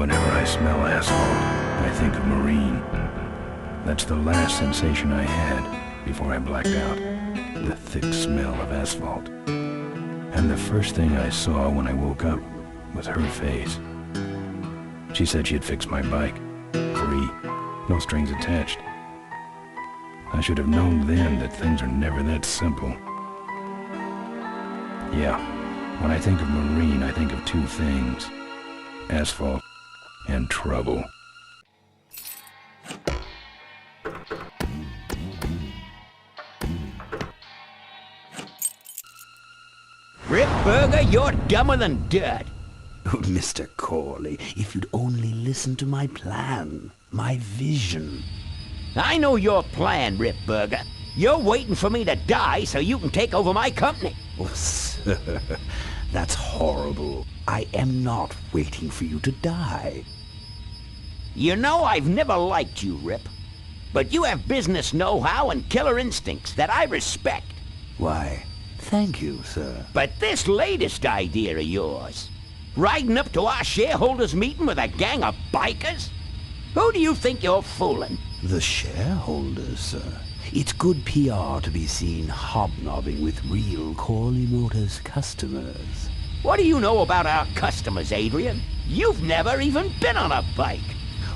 Whenever I smell asphalt, I think of Marine. That's the last sensation I had before I blacked out. The thick smell of asphalt. And the first thing I saw when I woke up was her face. She said she'd fix my bike. Free. No strings attached. I should have known then that things are never that simple. Yeah, when I think of Marine, I think of two things. Asphalt and trouble. Rip Burger, you're dumber than dirt. Oh, Mr. Corley, if you'd only listen to my plan, my vision. I know your plan, Rip Burger. You're waiting for me to die so you can take over my company. Oh, sir, that's horrible. I am not waiting for you to die. You know I've never liked you, Rip. But you have business know-how and killer instincts that I respect. Why, thank you, sir. But this latest idea of yours, riding up to our shareholders' meeting with a gang of bikers? Who do you think you're fooling? The shareholders, sir. It's good PR to be seen hobnobbing with real Corley Motors customers. What do you know about our customers, Adrian? You've never even been on a bike.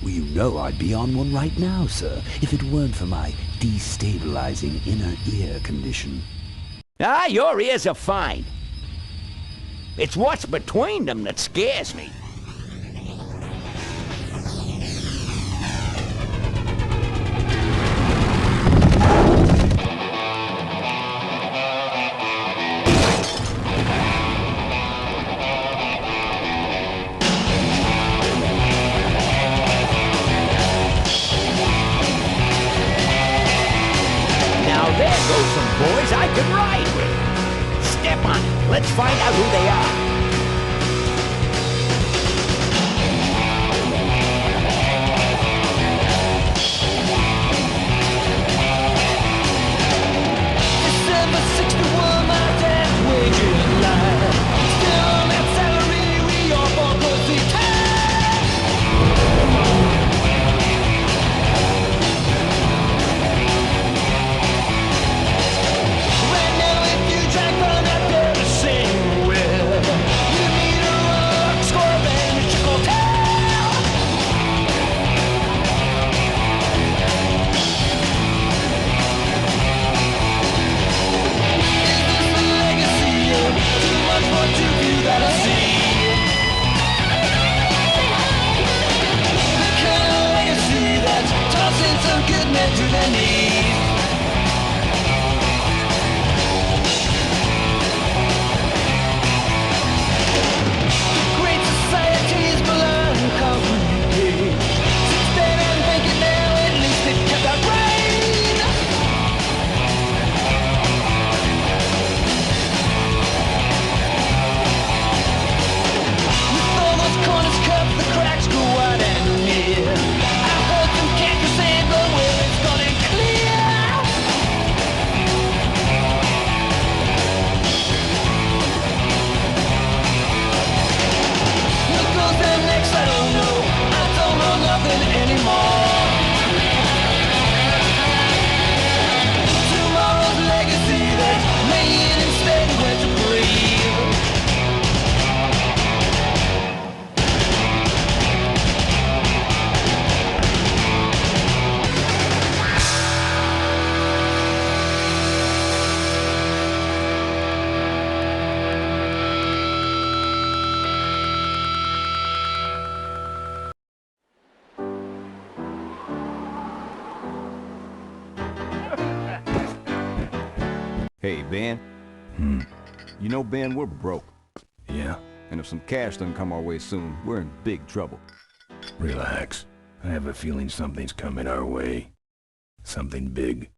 Well, you know I'd be on one right now, sir, if it weren't for my destabilizing inner ear condition. Ah, your ears are fine. It's what's between them that scares me. Boys I could ride with. Step on it. Let's find out who they are. December 61, my dad's wages lie. Still on that salary, we all bought pussy time. Some good men to their knees. Great society's melancholy. Sit there and think it now, at least it kept our brain. With all those corners cut, the cracks go wide and near. Hey, Ben. You know, Ben, we're broke. Yeah? And if some cash doesn't come our way soon, we're in big trouble. Relax. I have a feeling something's coming our way. Something big.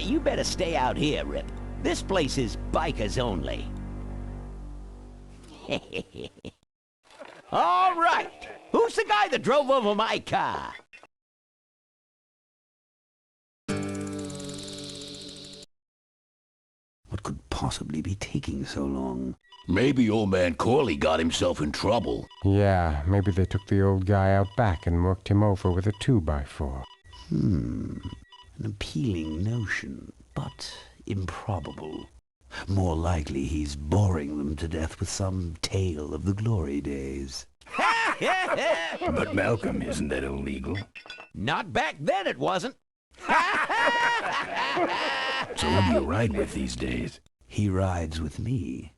You better stay out here, Rip. This place is bikers only. All right. Who's the guy that drove over my car? possibly be taking so long? Maybe old man Corley got himself in trouble. Yeah, maybe they took the old guy out back and worked him over with a 2x4. An appealing notion, but improbable. More likely he's boring them to death with some tale of the glory days. But Malcolm, isn't that illegal? Not back then it wasn't. So who do you ride with these days? He rides with me.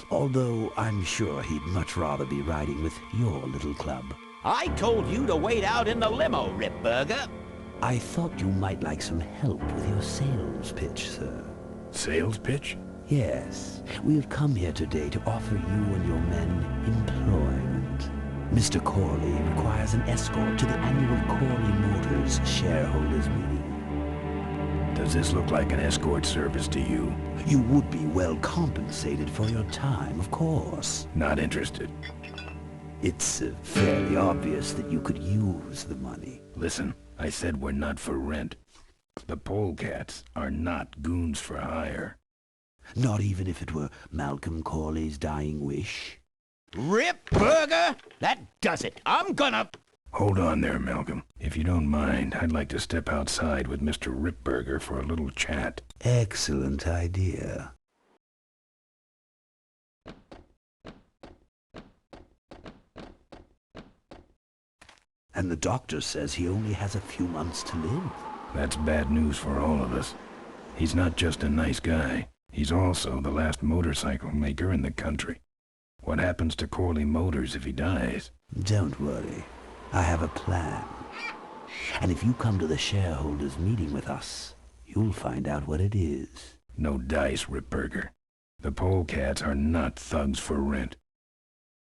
Although I'm sure he'd much rather be riding with your little club. I told you to wait out in the limo, Ripburger. I thought you might like some help with your sales pitch, sir. Sales pitch? Yes, we have come here today to offer you and your men employment. Mr. Corley requires an escort to the annual Corley Motors shareholders meeting. Does this look like an escort service to you? You would be well compensated for your time, of course. Not interested. It's fairly obvious that you could use the money. Listen, I said we're not for rent. The polecats are not goons for hire. Not even if it were Malcolm Corley's dying wish. Ripburger? That does it. I'm gonna... Hold on there, Malcolm. If you don't mind, I'd like to step outside with Mr. Ripburger for a little chat. Excellent idea. And the doctor says he only has a few months to live. That's bad news for all of us. He's not just a nice guy. He's also the last motorcycle maker in the country. What happens to Corley Motors if he dies? Don't worry. I have a plan. And if you come to the shareholders meeting with us, you'll find out what it is. No dice, Ripburger. The polecats are not thugs for rent.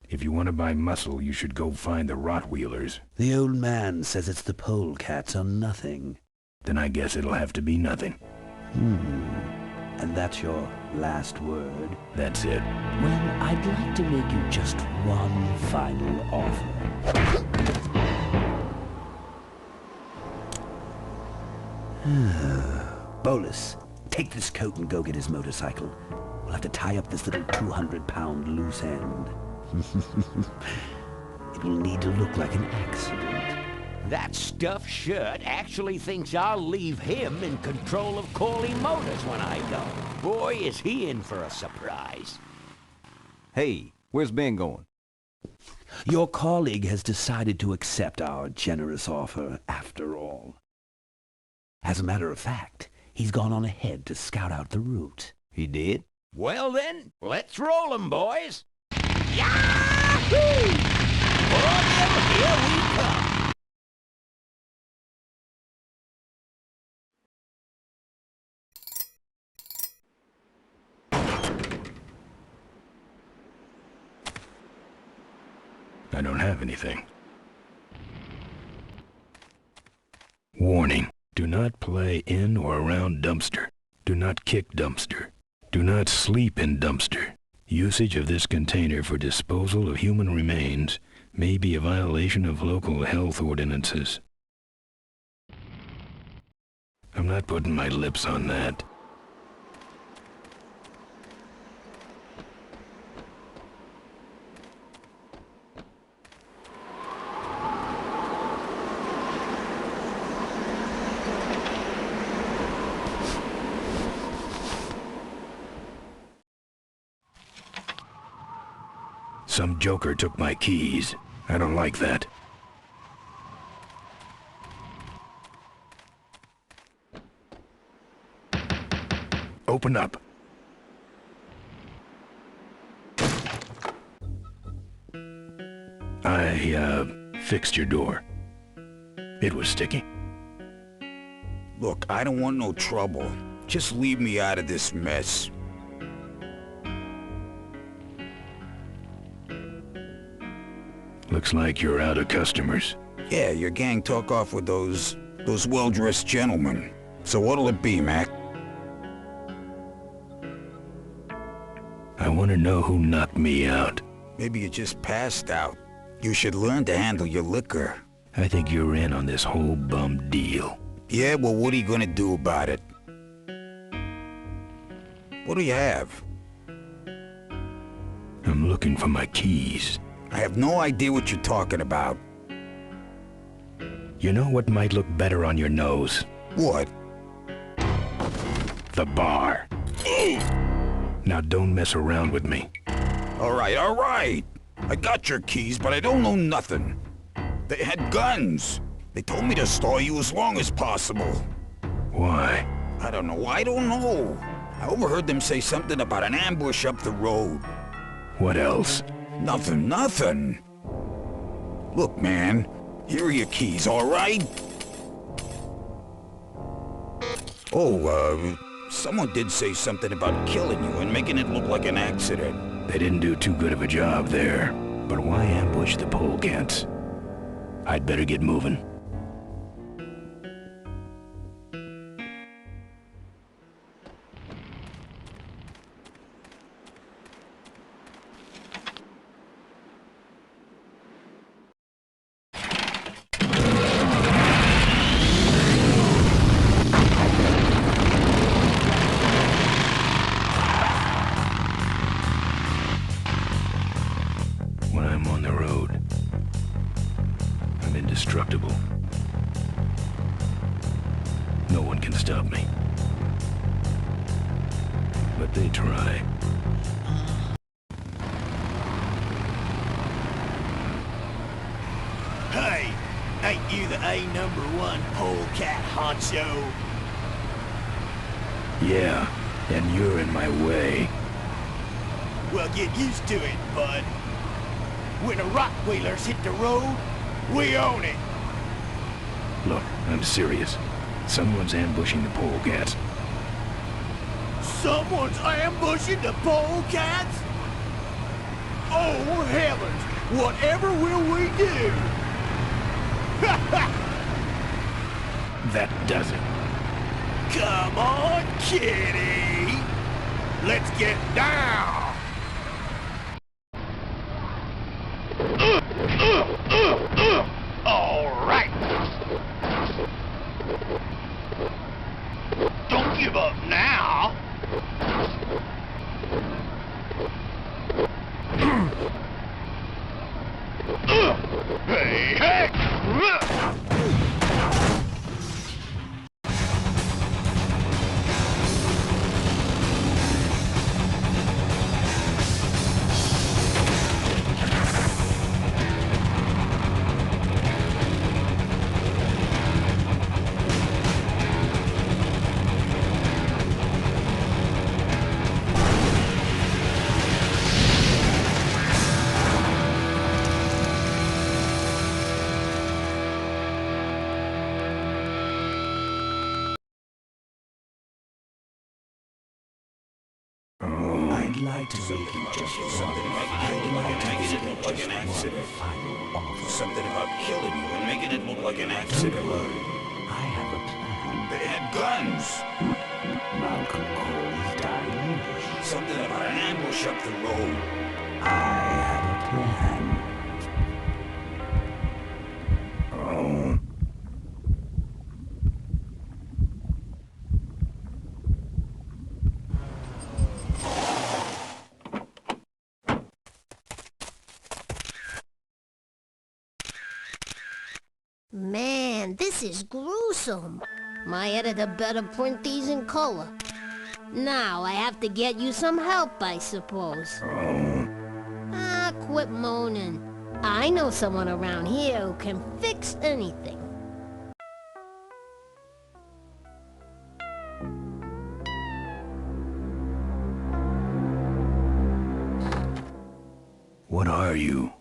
If you want to buy muscle, you should go find the Rottweilers. The old man says it's the polecats or nothing. Then I guess it'll have to be nothing. And that's your last word? That's it. Well, I'd like to make you just one final offer. Bolus, take this coat and go get his motorcycle. We'll have to tie up this little 200-pound loose end. It will need to look like an accident. That stuffed shirt actually thinks I'll leave him in control of Corley Motors when I go. Boy, is he in for a surprise. Hey, where's Ben going? Your colleague has decided to accept our generous offer after all. As a matter of fact, he's gone on ahead to scout out the route. He did? Well then, let's roll 'em, boys. Yahoo! Cornell, here we come. I don't have anything. Warning. Do not play in or around dumpster. Do not kick dumpster. Do not sleep in dumpster. Usage of this container for disposal of human remains may be a violation of local health ordinances. I'm not putting my lips on that. Some joker took my keys. I don't like that. Open up. I fixed your door. It was sticky. Look, I don't want no trouble. Just leave me out of this mess. Looks like you're out of customers. Yeah, your gang took off with those well-dressed gentlemen. So what'll it be, Mac? I want to know who knocked me out. Maybe you just passed out. You should learn to handle your liquor. I think you're in on this whole bum deal. Yeah, well, what are you gonna do about it? What do you have? I'm looking for my keys. I have no idea what you're talking about. You know what might look better on your nose? What? The bar. Now don't mess around with me. All right. I got your keys, but I don't know nothing. They had guns. They told me to stall you as long as possible. Why? I don't know. I overheard them say something about an ambush up the road. What else? Nothing. Look, man. Here are your keys, all right? Oh, someone did say something about killing you and making it look like an accident. They didn't do too good of a job there. But why ambush the polecats? I'd better get moving. When I'm on the road, I'm indestructible. No one can stop me. But they try. Hey, ain't you the #1 polecat honcho? Yeah, and you're in my way. Well, get used to it, bud. When the Rockwheelers hit the road, we own it. Look, I'm serious. Someone's ambushing the polecats. Someone's ambushing the polecats? Oh, heavens! Whatever will we do? That does it. Come on, kitty! Let's get down! All right! Don't give up now! Hey, hey! I'd like to make you just something Like an accident. Something about killing you and making it look like an accident. I have a plan. They had guns. Malcolm Cole's dying. Something about an ambush up the road. I have a plan. Oh. Man, this is gruesome. My editor better print these in color. Now I have to get you some help, I suppose. Ah, quit moaning. I know someone around here who can fix anything. What are you?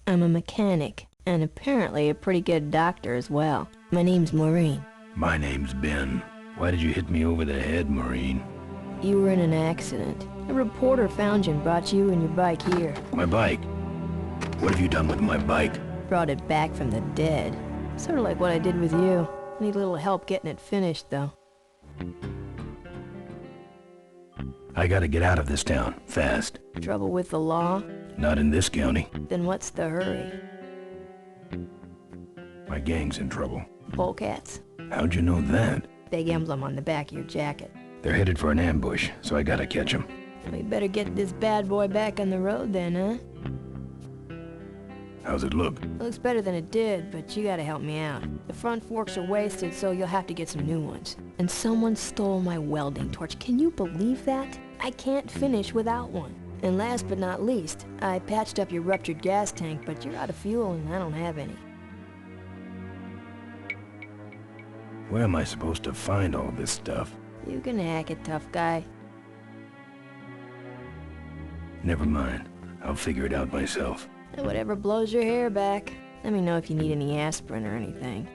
I'm a mechanic, and apparently a pretty good doctor as well. My name's Maureen. My name's Ben. Why did you hit me over the head, Maureen? You were in an accident. A reporter found you and brought you and your bike here. My bike? What have you done with my bike? Brought it back from the dead. Sort of like what I did with you. Need a little help getting it finished, though. I gotta get out of this town, fast. Trouble with the law? Not in this county. Then what's the hurry? My gang's in trouble. Polecats. How'd you know that? Big emblem on the back of your jacket. They're headed for an ambush, so I gotta catch them. We better get this bad boy back on the road then, huh? How's it look? Looks better than it did, but you gotta help me out. The front forks are wasted, so you'll have to get some new ones. And someone stole my welding torch. Can you believe that? I can't finish without one. And last but not least, I patched up your ruptured gas tank, but you're out of fuel and I don't have any. Where am I supposed to find all this stuff? You can hack it, tough guy. Never mind. I'll figure it out myself. And whatever blows your hair back. Let me know if you need any aspirin or anything.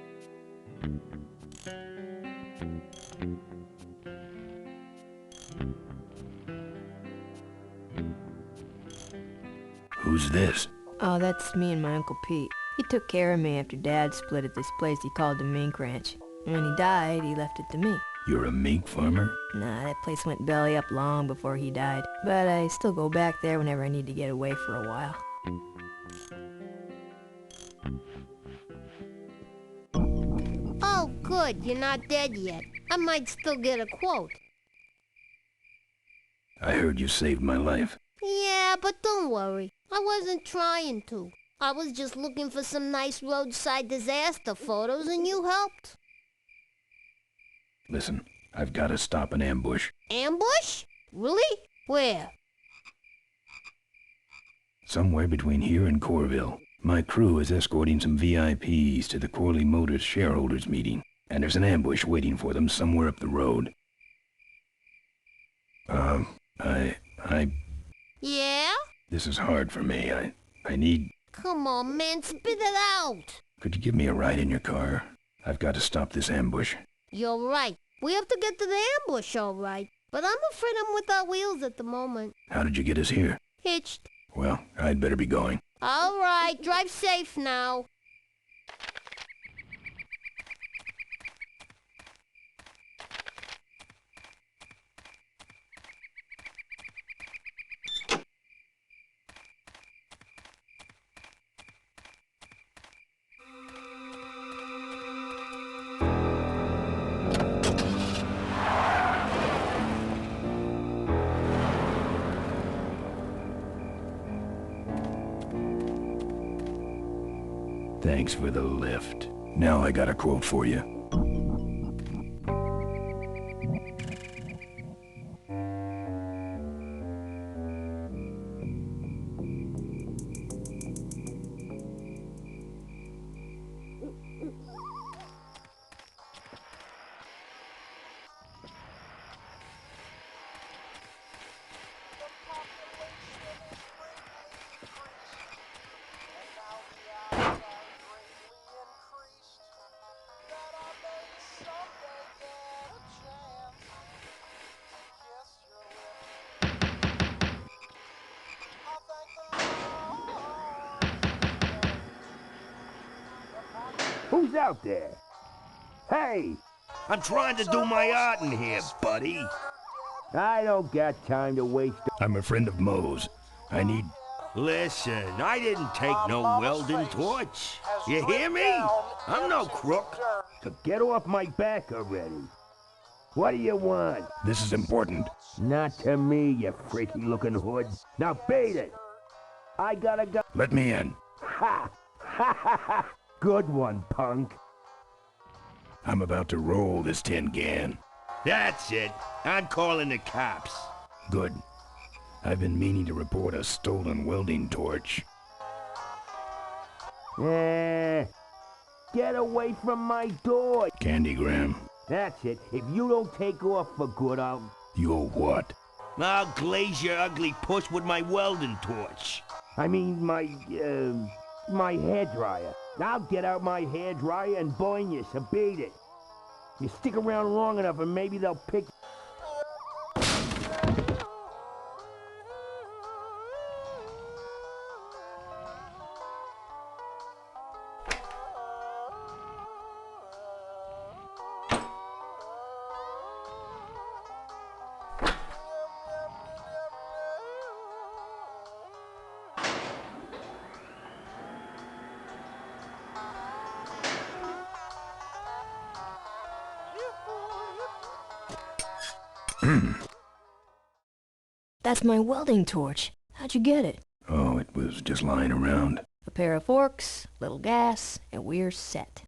Who's this? Oh, that's me and my Uncle Pete. He took care of me after Dad split at this place he called the mink ranch. And when he died, he left it to me. You're a mink farmer? Nah, that place went belly up long before he died. But I still go back there whenever I need to get away for a while. Oh, good, you're not dead yet. I might still get a quote. I heard you saved my life. Yeah, but don't worry. I wasn't trying to. I was just looking for some nice roadside disaster photos and you helped. Listen, I've got to stop an ambush. Ambush? Really? Where? Somewhere between here and Corville. My crew is escorting some VIPs to the Corley Motors shareholders meeting, and there's an ambush waiting for them somewhere up the road. Yeah? This is hard for me. I need... Come on, man, spit it out. Could you give me a ride in your car? I've got to stop this ambush. You're right. We have to get to the ambush, all right. But I'm afraid I'm without wheels at the moment. How did you get us here? Hitched. Well, I'd better be going. All right, drive safe now. Thanks for the lift. Now I got a quote for you. Who's out there? Hey! I'm trying to do my art in here, buddy. I don't got time to waste. I'm a friend of Moe's. I need... Listen, I didn't take no welding torch. You hear me? I'm no crook. So get off my back already. What do you want? This is important. Not to me, you freaky-looking hood. Now beat it. I gotta go. Let me in. Ha! Ha ha ha! Good one, punk. I'm about to roll this tin can. That's it. I'm calling the cops. Good. I've been meaning to report a stolen welding torch. Get away from my door. Candygram. That's it. If you don't take off for good, You'll what? I'll glaze your ugly puss with my welding torch. I mean, my hairdryer. I'll get out my hairdryer and burn you, so beat it. You stick around long enough and maybe they'll pick... That's my welding torch. How'd you get it? Oh, it was just lying around. A pair of forks, little gas, and we're set.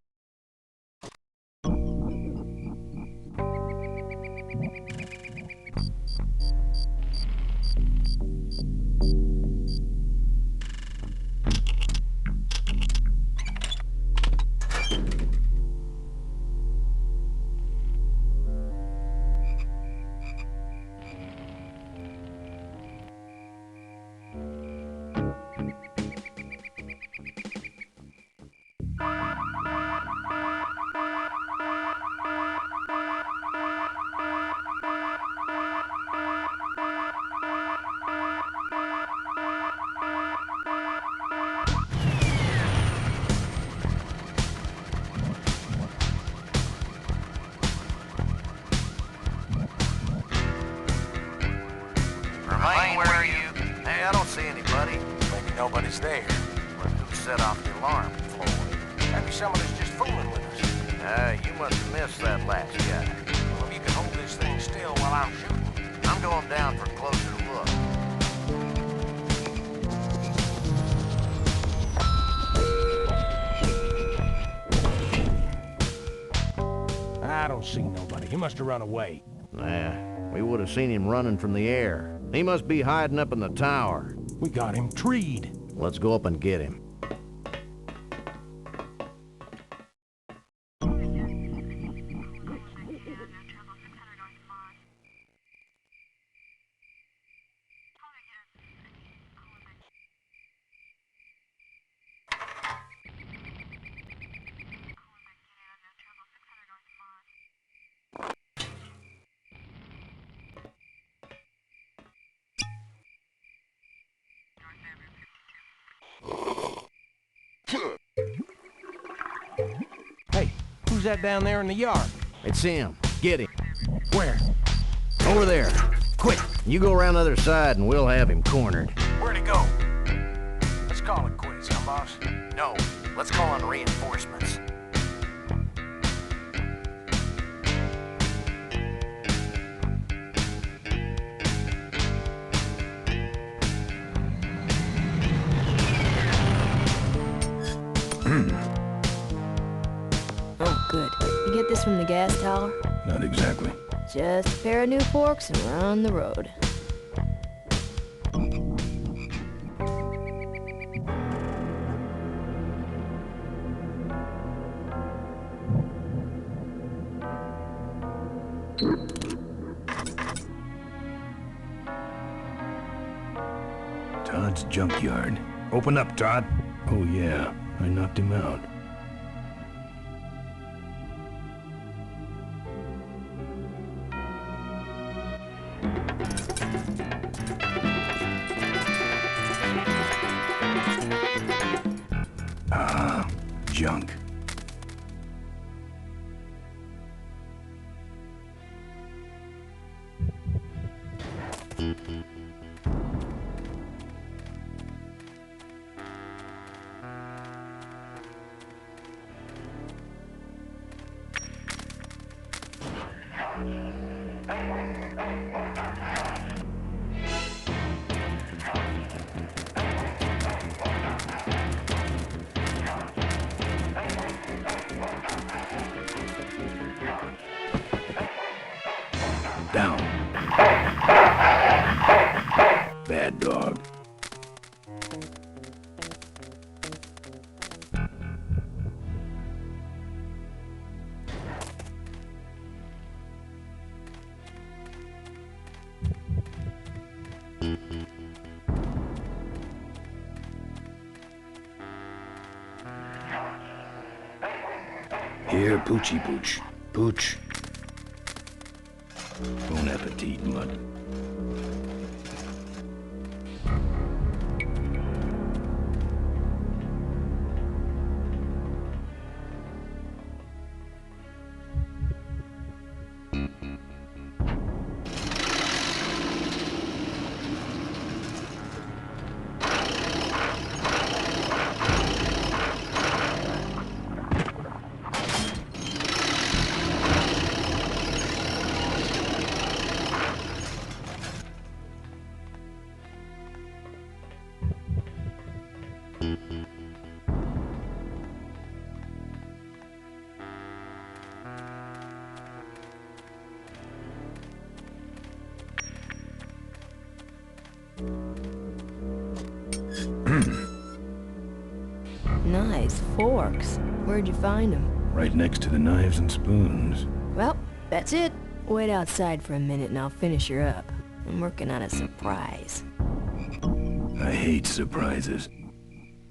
Remain, where are you? Hey, I don't see anybody. Maybe nobody's there. Well, who set off the alarm, Floyd? Maybe somebody's just fooling with us. You must have missed that last guy. Well, if you can hold this thing still while I'm shooting. I'm going down for a closer look. I don't see nobody. He must have run away. Nah, we would have seen him running from the air. He must be hiding up in the tower. We got him treed. Let's go up and get him. Hey, who's that down there in the yard? It's him. Get him. Where? Over there. Quick, you go around the other side and we'll have him cornered. Where'd he go? Let's call it quits, huh, boss? No, let's call in reinforcements. Oh, good. You get this from the gas tower? Not exactly. Just a pair of new forks and we're on the road. Todd's junkyard. Open up, Todd. Oh yeah, I knocked him out. Ah, junk. Down. Bad dog. Here, Poochie Pooch. Pooch. Bon appetit, mud. Nice forks. Where'd you find them? Right next to the knives and spoons. Well, that's it. Wait outside for a minute and I'll finish her up. I'm working on a surprise. I hate surprises.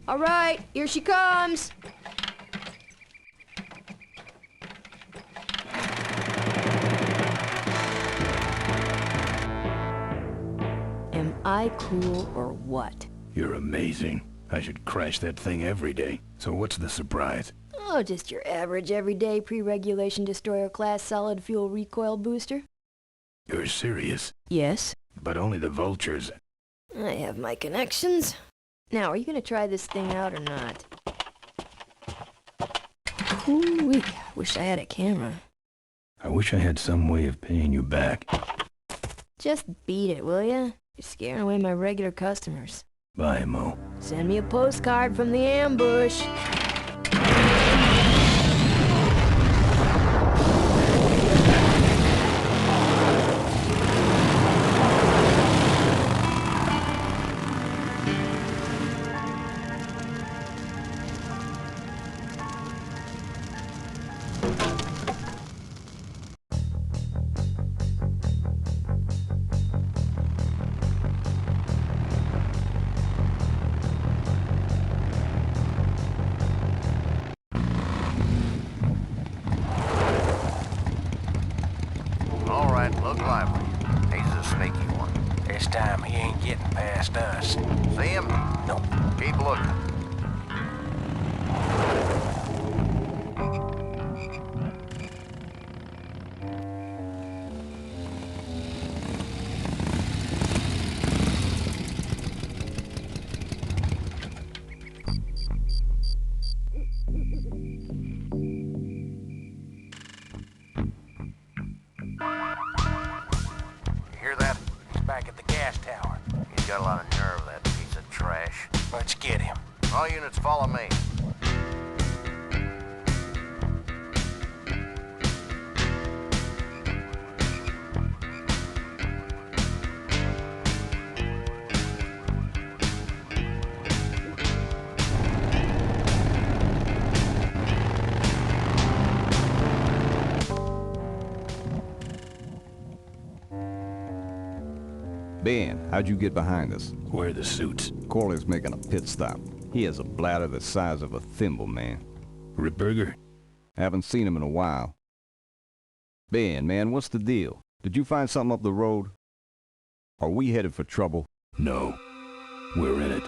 All right, here she comes. Am I cool or what? You're amazing. I should crash that thing every day. So what's the surprise? Oh, just your average everyday pre-regulation destroyer class solid fuel recoil booster. You're serious? Yes. But only the vultures. I have my connections. Now, are you gonna try this thing out or not? Ooh-wee. Wish I had a camera. I wish I had some way of paying you back. Just beat it, will ya? You're scaring away my regular customers. Bye, Mo. Send me a postcard from the ambush. Look lively. He's a sneaky one. This time he ain't getting past us. See him? Nope. Keep looking. Back at the gas tower. He's got a lot of nerve, that piece of trash. Let's get him. All units follow me. Ben, how'd you get behind us? Where are the suits? Corley's making a pit stop. He has a bladder the size of a thimble, man. Ripburger? Haven't seen him in a while. Ben, man, what's the deal? Did you find something up the road? Are we headed for trouble? No. We're in it.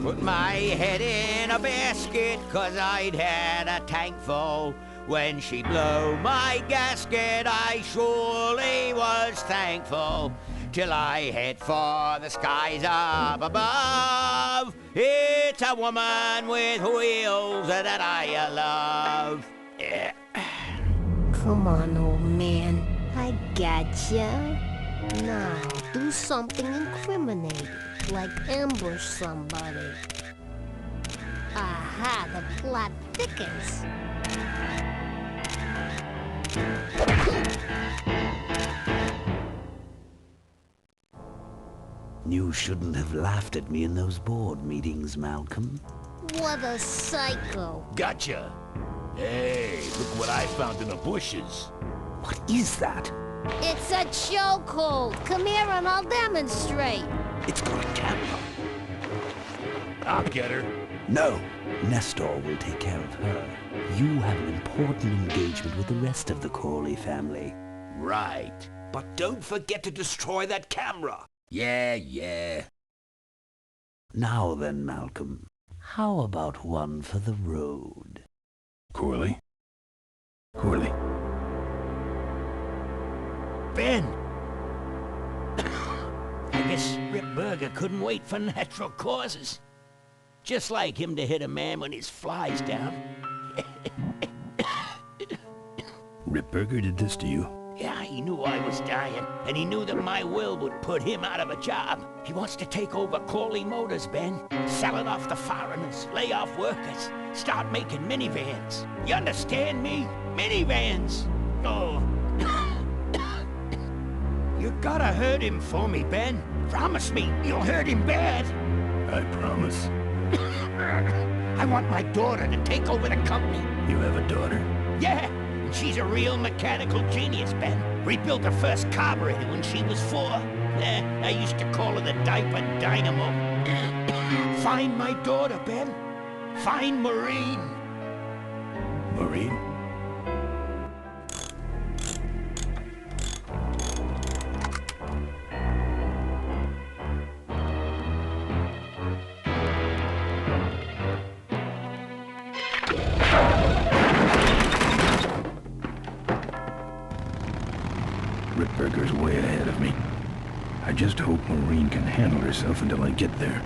Put my head in a basket, 'cause I'd had a tank full. When she blew my gasket, I surely was thankful. Till I head for the skies up above. It's a woman with wheels that I love. Come on, old man. I gotcha. Now, do something incriminating, like ambush somebody. Aha, the plot thickens. You shouldn't have laughed at me in those board meetings, Malcolm. What a psycho. Gotcha. Hey, look what I found in the bushes. What is that? It's a chokehold. Come here and I'll demonstrate. It's got a camera. I'll get her. No. Nestor will take care of her. You have an important engagement with the rest of the Corley family. Right. But don't forget to destroy that camera. Yeah. Now then, Malcolm, how about one for the road? Corley? Ben! I guess Ripburger couldn't wait for natural causes. Just like him to hit a man when his fly's down. Ripburger did this to you? Yeah, he knew I was dying, and he knew that my will would put him out of a job. He wants to take over Corley Motors, Ben. Sell it off to foreigners, lay off workers, start making minivans. You understand me? Minivans! Oh. You're Gotta hurt him for me, Ben. Promise me you'll hurt him bad. I promise. I want my daughter to take over the company. You have a daughter? Yeah, and she's a real mechanical genius, Ben. Rebuilt her first carburetor when she was 4. I used to call her the diaper dynamo. Find my daughter, Ben. Find Maureen. Maureen? Ripburger's way ahead of me. I just hope Maureen can handle herself until I get there.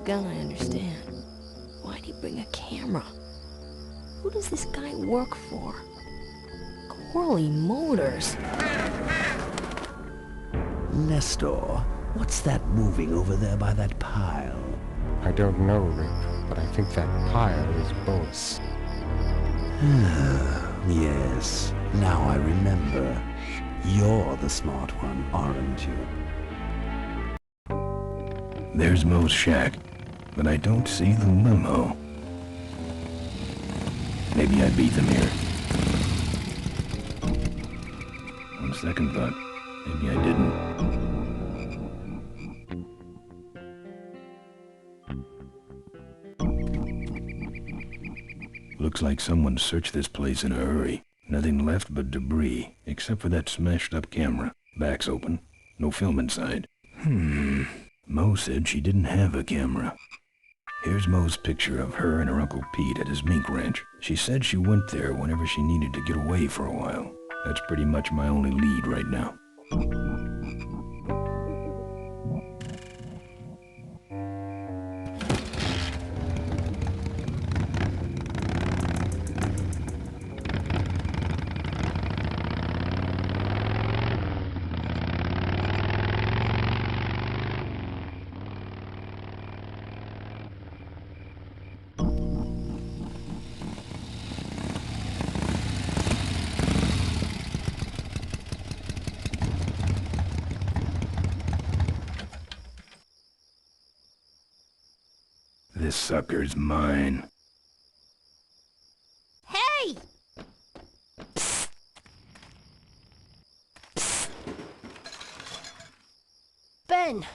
Gonna understand. Why'd he bring a camera? Who does this guy work for? Corley Motors. Nestor, what's that moving over there by that pile? I don't know, Rip, but I think that pile is bolts. Yes, now I remember. You're the smart one, aren't you? There's Mo's shack, but I don't see the limo. Maybe I beat them here. On second thought, maybe I didn't. Looks like someone searched this place in a hurry. Nothing left but debris, except for that smashed-up camera. Back's open. No film inside. Mo said she didn't have a camera. Here's Mo's picture of her and her Uncle Pete at his mink ranch. She said she went there whenever she needed to get away for a while. That's pretty much my only lead right now. This sucker's mine. Hey! Psst. Psst. Ben,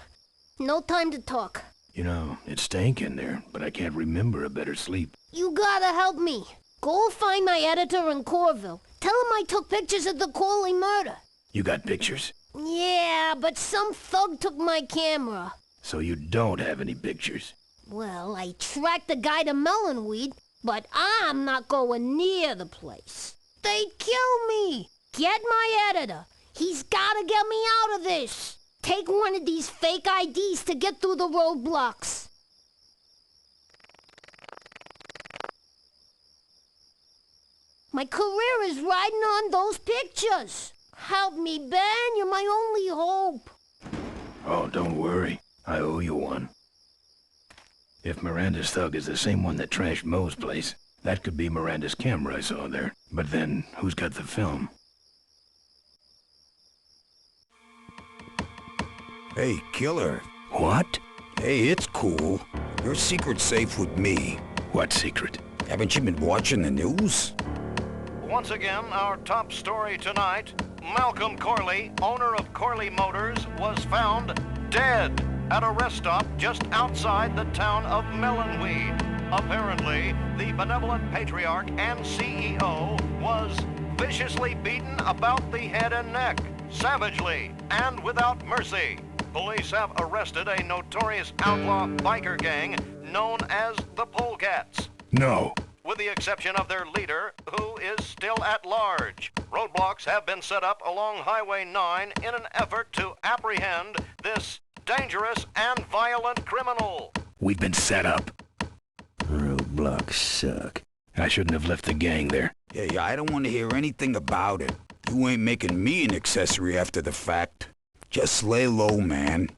no time to talk. You know, it stank in there, but I can't remember a better sleep. You gotta help me. Go find my editor in Corville. Tell him I took pictures of the Corley murder. You got pictures? Yeah, but some thug took my camera. So you don't have any pictures? Well, I tracked the guy to Melonweed, but I'm not going near the place. They'd kill me. Get my editor. He's gotta get me out of this. Take one of these fake IDs to get through the roadblocks. My career is riding on those pictures. Help me, Ben. You're my only hope. Oh, don't worry. I owe you one. If Miranda's thug is the same one that trashed Mo's place, that could be Miranda's camera I saw there. But then, who's got the film? Hey, killer. What? Hey, it's cool. Your secret's safe with me. What secret? Haven't you been watching the news? Once again, our top story tonight, Malcolm Corley, owner of Corley Motors, was found dead at a rest stop just outside the town of Melonweed. Apparently, the benevolent patriarch and CEO was viciously beaten about the head and neck, savagely and without mercy. Police have arrested a notorious outlaw biker gang known as the Polecats. No. With the exception of their leader, who is still at large. Roadblocks have been set up along Highway 9 in an effort to apprehend this dangerous and violent criminal. We've been set up. Roadblocks suck. I shouldn't have left the gang there. Yeah, I don't want to hear anything about it. You ain't making me an accessory after the fact. Just lay low, man.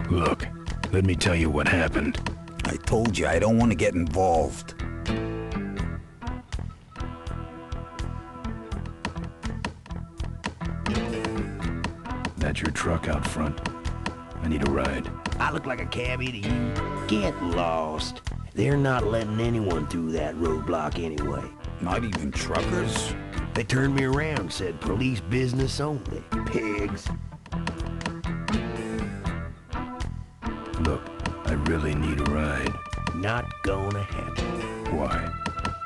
Look, let me tell you what happened. I told you I don't want to get involved. That's your truck out front. I need a ride. I look like a cabbie to you? Get lost. They're not letting anyone through that roadblock anyway. Not even truckers? They turned me around, said police business only. Pigs. Look, I really need a ride. Not gonna happen. Why?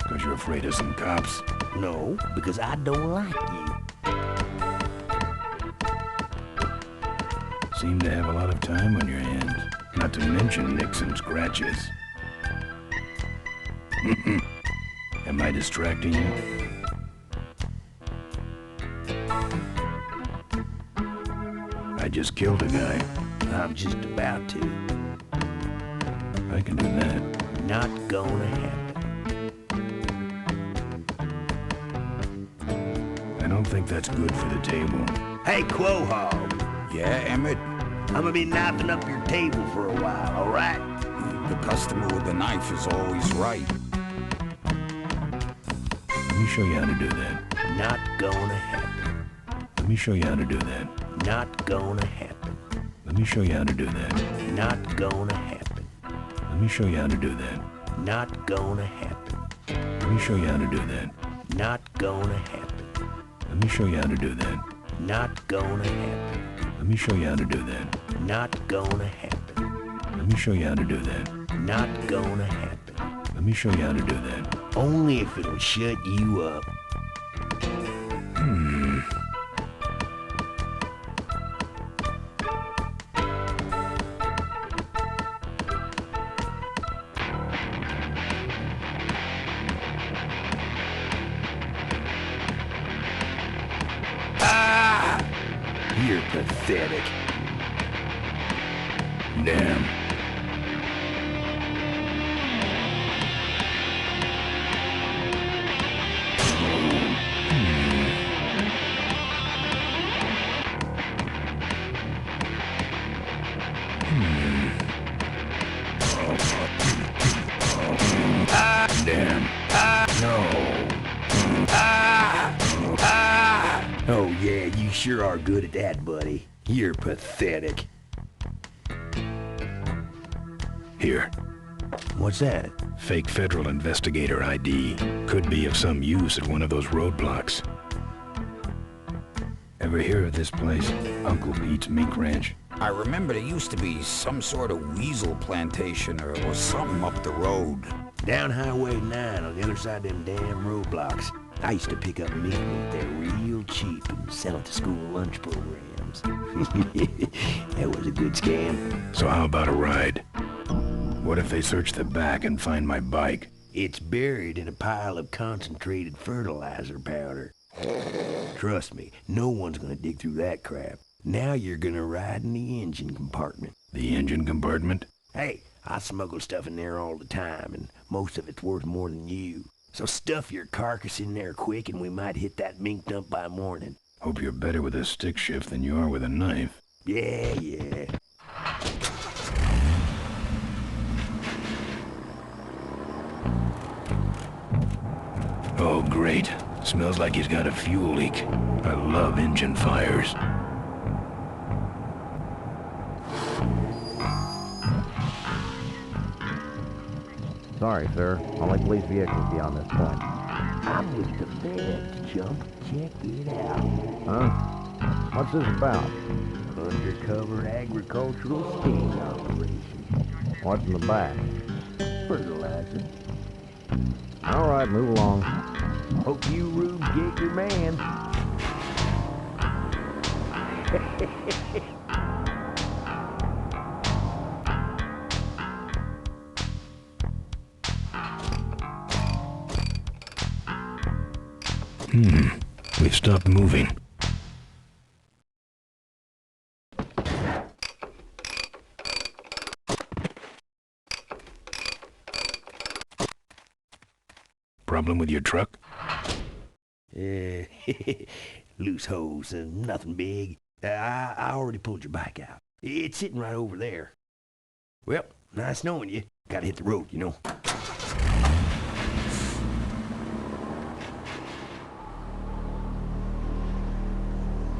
Because you're afraid of some cops? No, because I don't like you. Seem to have a lot of time on your hands. Not to mention nicks and scratches. Am I distracting you? I just killed a guy. I'm just about to. I can do that. Not gonna happen. I don't think that's good for the table. Hey, Quahog. Yeah, Emmett? I'm gonna be knifing up your table for a while, all right? The customer with the knife is always right. Let me show you how to do that. Not gonna happen. Let me show you how to do that. Not gonna happen. Let me show you how to do that. Not gonna happen. Let me show you how to do that. Not gonna happen. Let me show you how to do that. Not gonna happen. Let me show you how to do that. Not gonna happen. Let me show you how to do that. Not gonna happen. Let me show you how to do that. Not gonna happen. Let me show you how to do that. Only if it'll shut you up. You're pathetic. Damn. Damn. Oh yeah, you sure are good at that, buddy. You're pathetic. Here. What's that? Fake federal investigator ID. Could be of some use at one of those roadblocks. Ever hear of this place? Uncle Pete's Mink Ranch? I remember there used to be some sort of weasel plantation or something up the road. Down Highway 9 on the other side of them damn roadblocks. I used to pick up meat there real cheap and sell it to school lunch programs. That was a good scam. So how about a ride? What if they search the back and find my bike? It's buried in a pile of concentrated fertilizer powder. Trust me, no one's gonna dig through that crap. Now you're gonna ride in the engine compartment. The engine compartment? Hey, I smuggle stuff in there all the time, and most of it's worth more than you. So stuff your carcass in there quick, and we might hit that mink dump by morning. Hope you're better with a stick shift than you are with a knife. Yeah. Oh, great. Smells like he's got a fuel leak. I love engine fires. Sorry, sir. Only police vehicles beyond this point. I'm with the feds, chump. Check it out. Huh? What's this about? Undercover agricultural sting operation. What's in the back? Fertilizer. All right, move along. Hope you rubes get your man. We've stopped moving. Problem with your truck? Loose hose, nothing big. I already pulled your bike out. It's sitting right over there. Well, nice knowing you. Gotta hit the road, you know.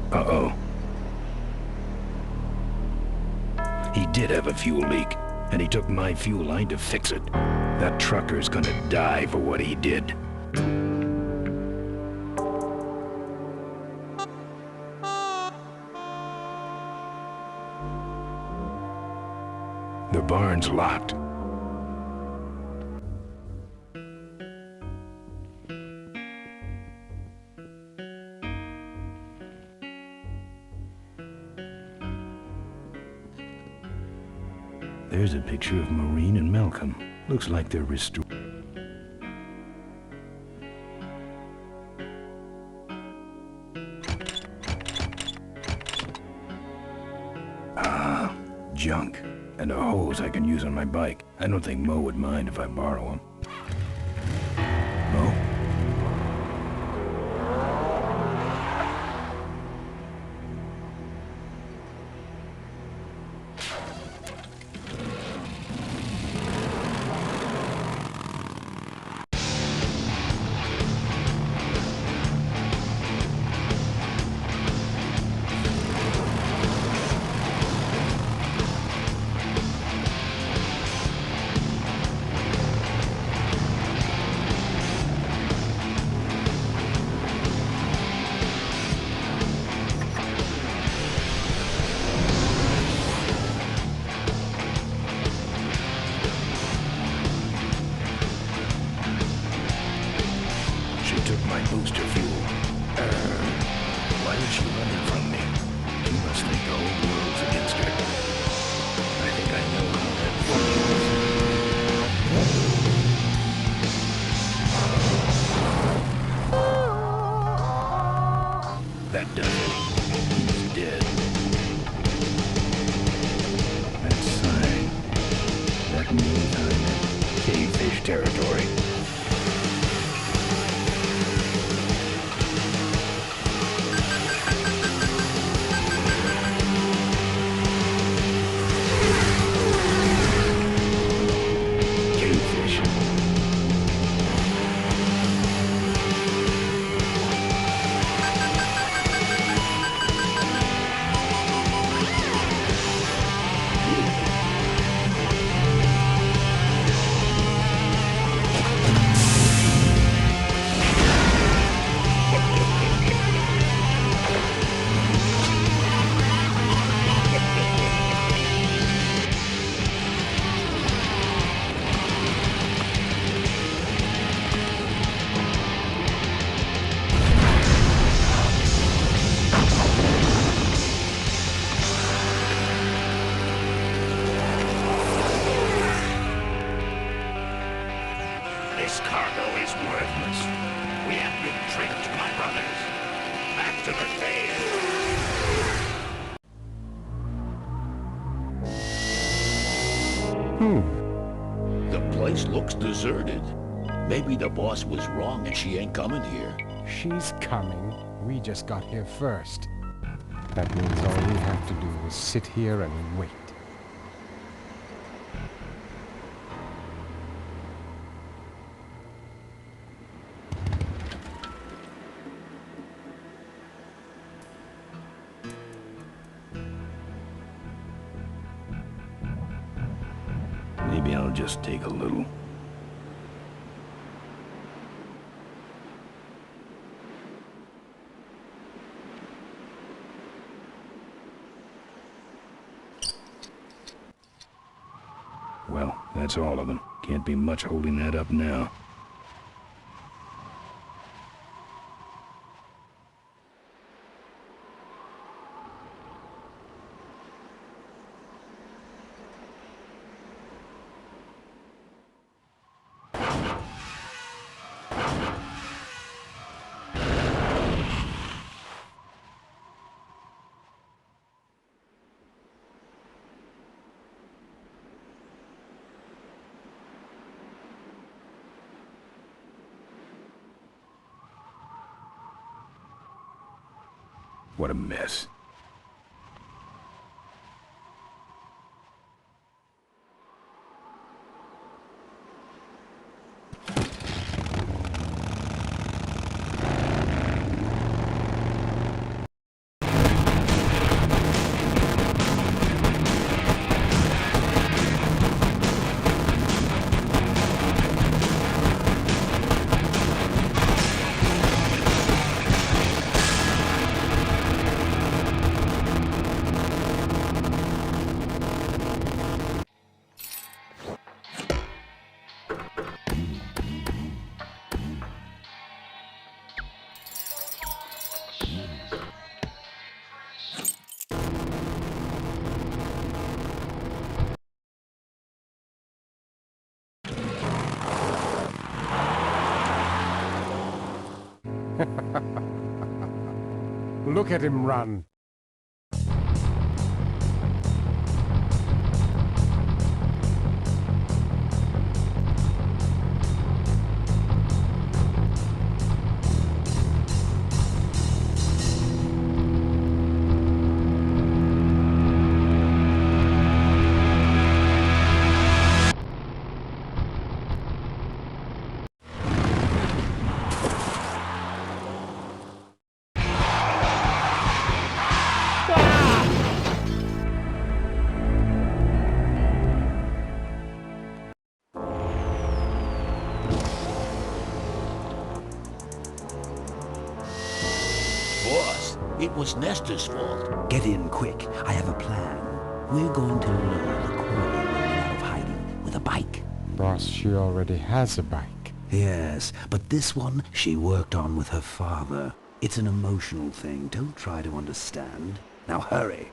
Uh-oh. did have a fuel leak, and he took my fuel line to fix it. That trucker's gonna die for what he did. The barn's locked. There's a picture of Maureen and Malcolm. Looks like they're restored. Ah, junk. And a hose I can use on my bike. I don't think Mo would mind if I borrow him. Mo? My booster fuel. Why is she running from me? She must think the whole world's against her. I think I know how that feels. That does it. He's dead. That sign. That means I'm in cavefish territory. This cargo is worthless. We have been tricked, my brothers. Back to the cave. The place looks deserted. Maybe the boss was wrong and she ain't coming here. She's coming. We just got here first. That means all we have to do is sit here and wait. Maybe I'll just take a little. Well, that's all of them. Can't be much holding that up now. What a mess. Look at him run. Boss, it was Nestor's fault. Get in quick. I have a plan. We're going to lure the Corley woman out of hiding with a bike. Boss, she already has a bike. Yes, but this one she worked on with her father. It's an emotional thing. Don't try to understand. Now hurry.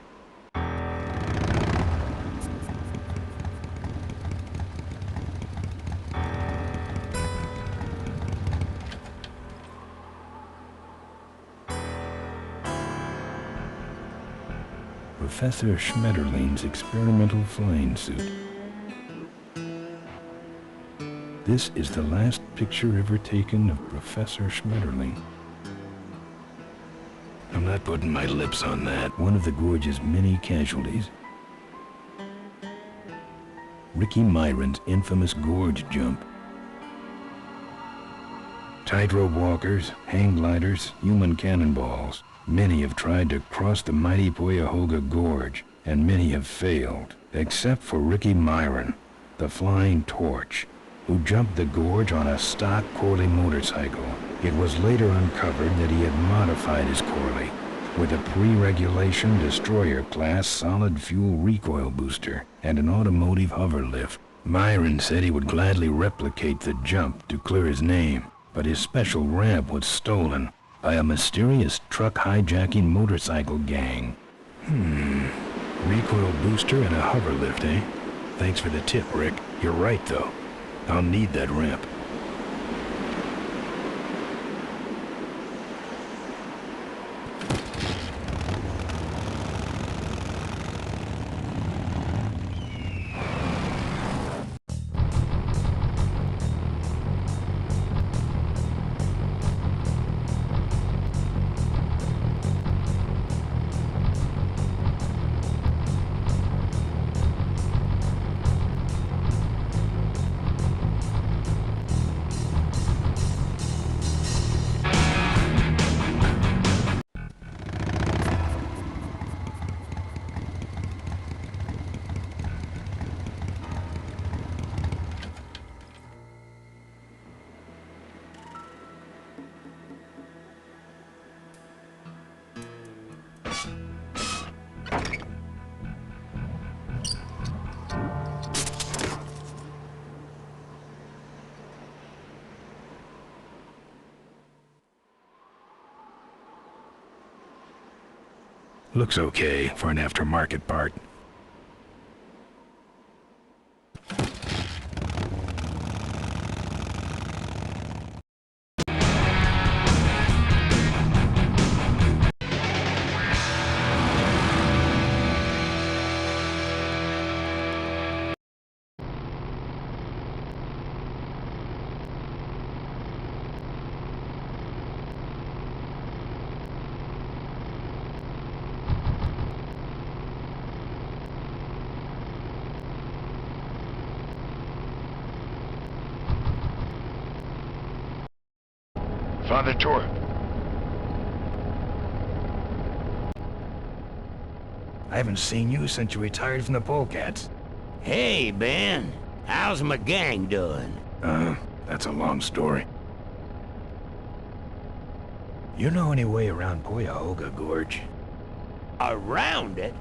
Professor Schmetterling's experimental flying suit. This is the last picture ever taken of Professor Schmetterling. I'm not putting my lips on that. One of the gorge's many casualties. Ricky Myron's infamous gorge jump. Tightrope walkers, hang gliders, human cannonballs. Many have tried to cross the mighty Cuyahoga Gorge, and many have failed, except for Ricky Myron, the Flying Torch, who jumped the gorge on a stock Corley motorcycle. It was later uncovered that he had modified his Corley with a pre-regulation destroyer-class solid-fuel recoil booster and an automotive hover lift. Myron said he would gladly replicate the jump to clear his name, but his special ramp was stolen by a mysterious truck hijacking motorcycle gang. Recoil booster and a hover lift, eh? Thanks for the tip, Rick. You're right, though. I'll need that ramp. Looks okay for an aftermarket part. Father Tor. I haven't seen you since you retired from the Polecats. Hey, Ben. How's my gang doing? That's a long story. You know any way around Cuyahoga Gorge? Around it?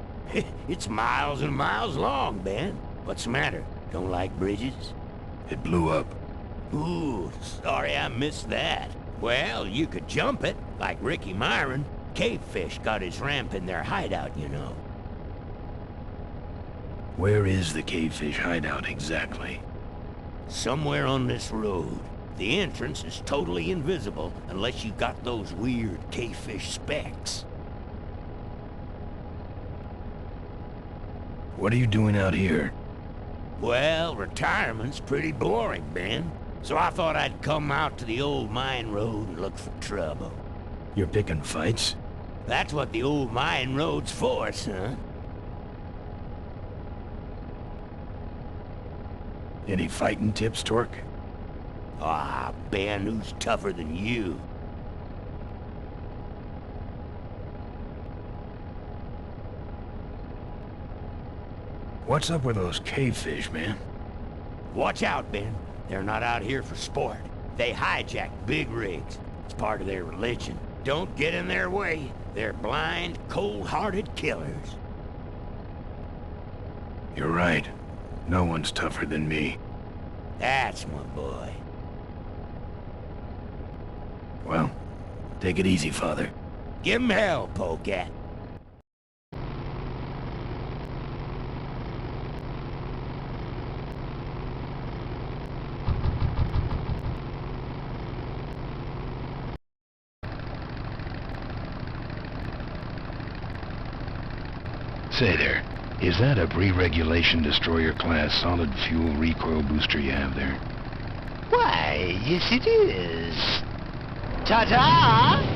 It's miles and miles long, Ben. What's the matter? Don't like bridges? It blew up. Ooh, sorry I missed that. Well, you could jump it, like Ricky Myron. Cavefish got his ramp in their hideout, you know. Where is the Cavefish hideout exactly? Somewhere on this road. The entrance is totally invisible unless you got those weird cavefish specs. What are you doing out here? Well, retirement's pretty boring, Ben. So I thought I'd come out to the old mine road and look for trouble. You're picking fights? That's what the old mine road's for, son. Any fighting tips, Torque? Ah, Ben, who's tougher than you? What's up with those cavefish, man? Watch out, Ben. They're not out here for sport. They hijack big rigs. It's part of their religion. Don't get in their way. They're blind, cold-hearted killers. You're right. No one's tougher than me. That's my boy. Well, take it easy, Father. Give him hell, Polecat. Say there, is that a pre-regulation destroyer-class solid fuel recoil booster you have there? Why, yes it is. Ta-ta!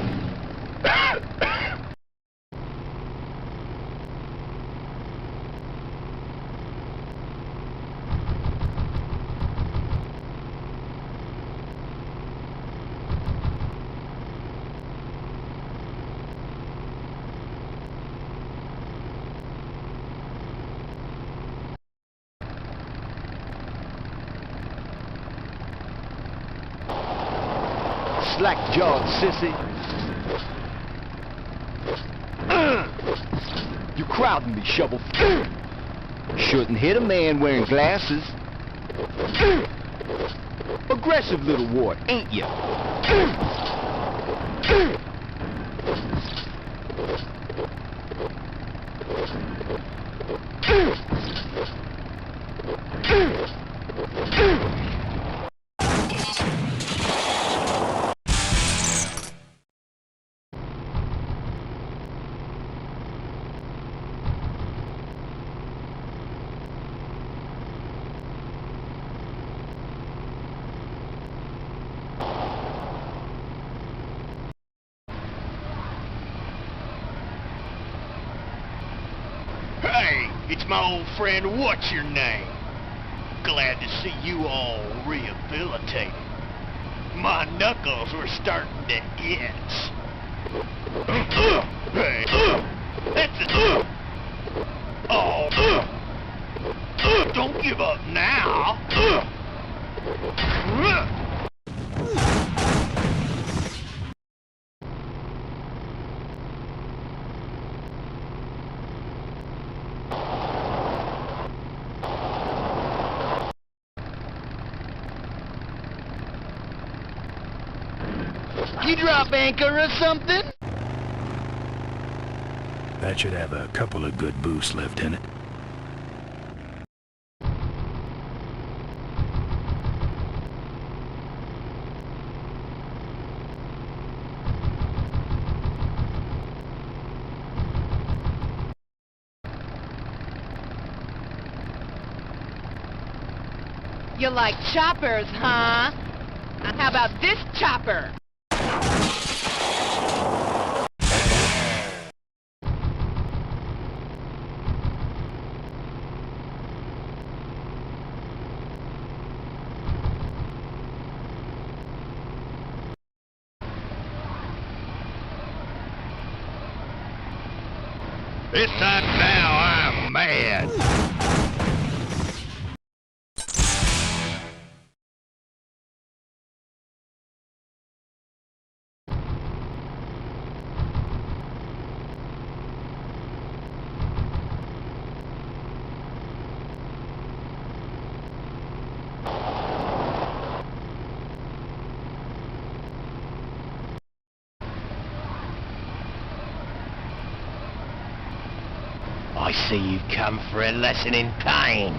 Slack-jawed sissy. You crowding me, shovel. Shouldn't hit a man wearing glasses. Aggressive little wart, ain't you? Hey, it's my old friend, what's your name? Glad to see you all rehabilitated. My knuckles were starting to itch. Hey, that's it. Oh, don't give up now. You drop anchor or something? That should have a couple of good boosts left in it. You like choppers, huh? How about this chopper? This time now, I'm mad. I see you've come for a lesson in pain.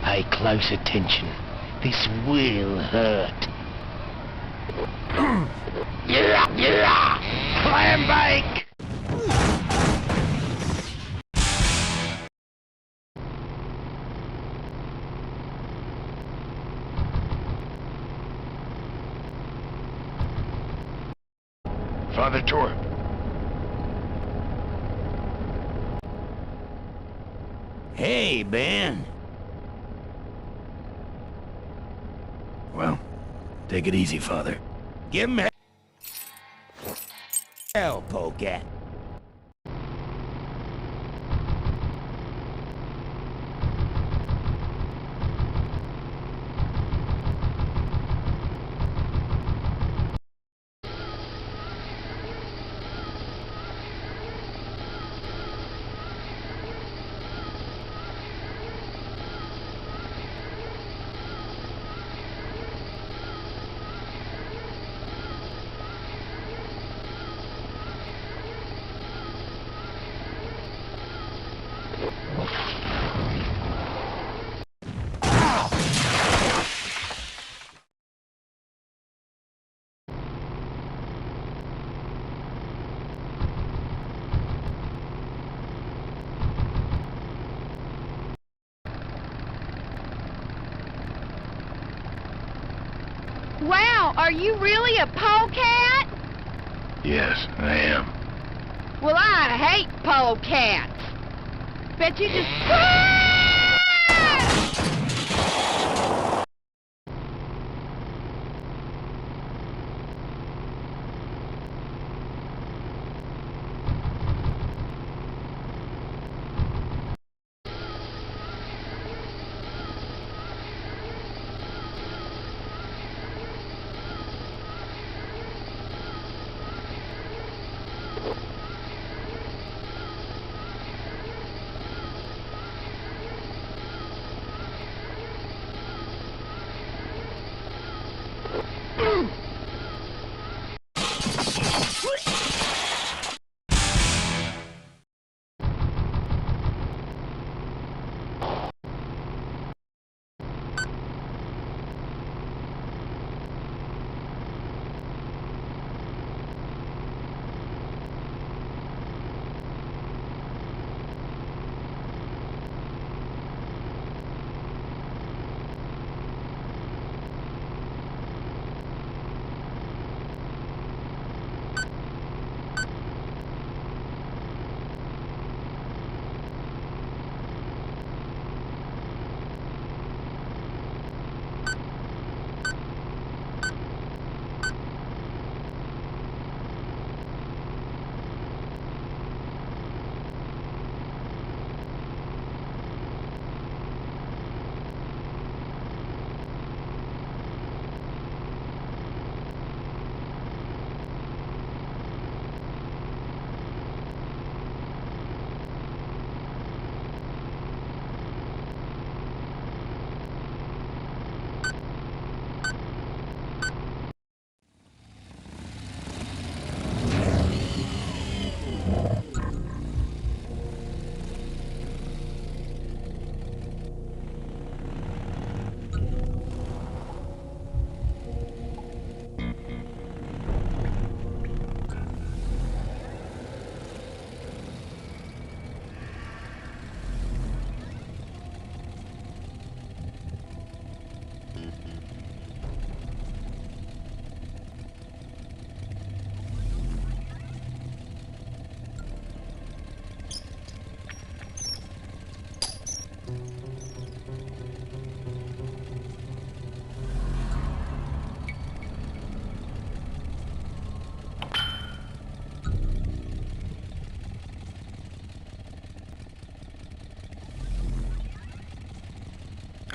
Pay close attention. This will hurt. Yeah! Clam bake! Father Tor. Hey, Ben. Well, take it easy, Father. Give him hell, Polecat. Wow, are you really a polecat? Yes, I am. Well, I hate polecats. Bet you just...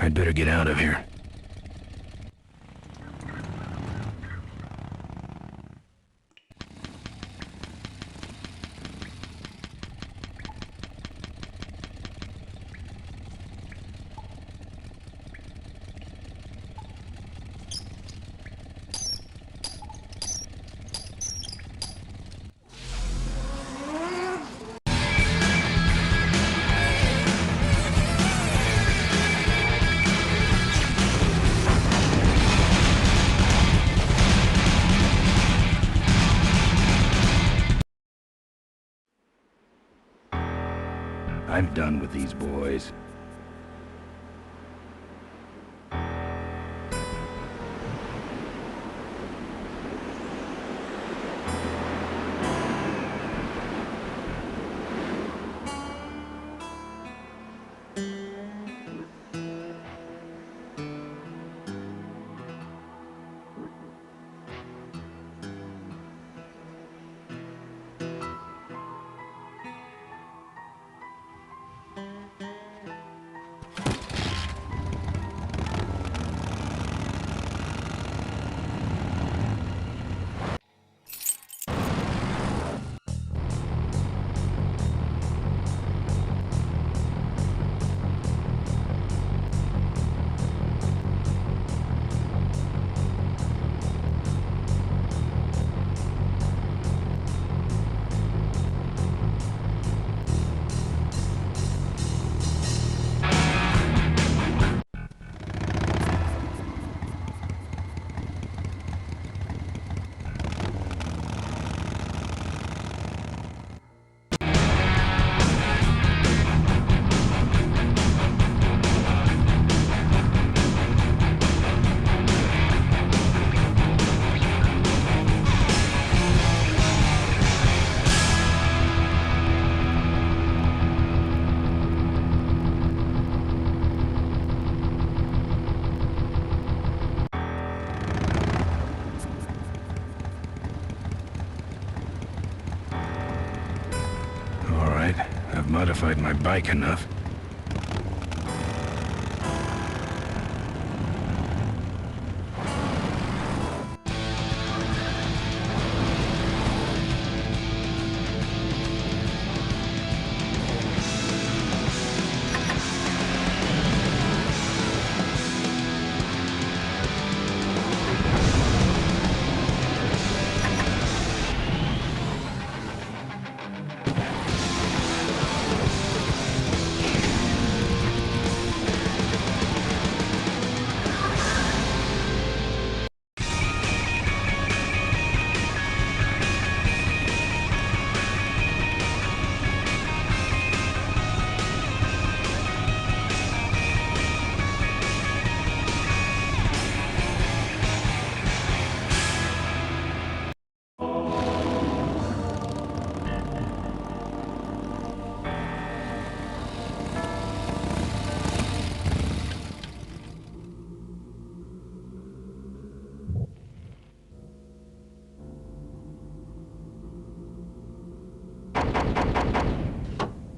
I'd better get out of here. I'm done with these boys. I've modified my bike enough.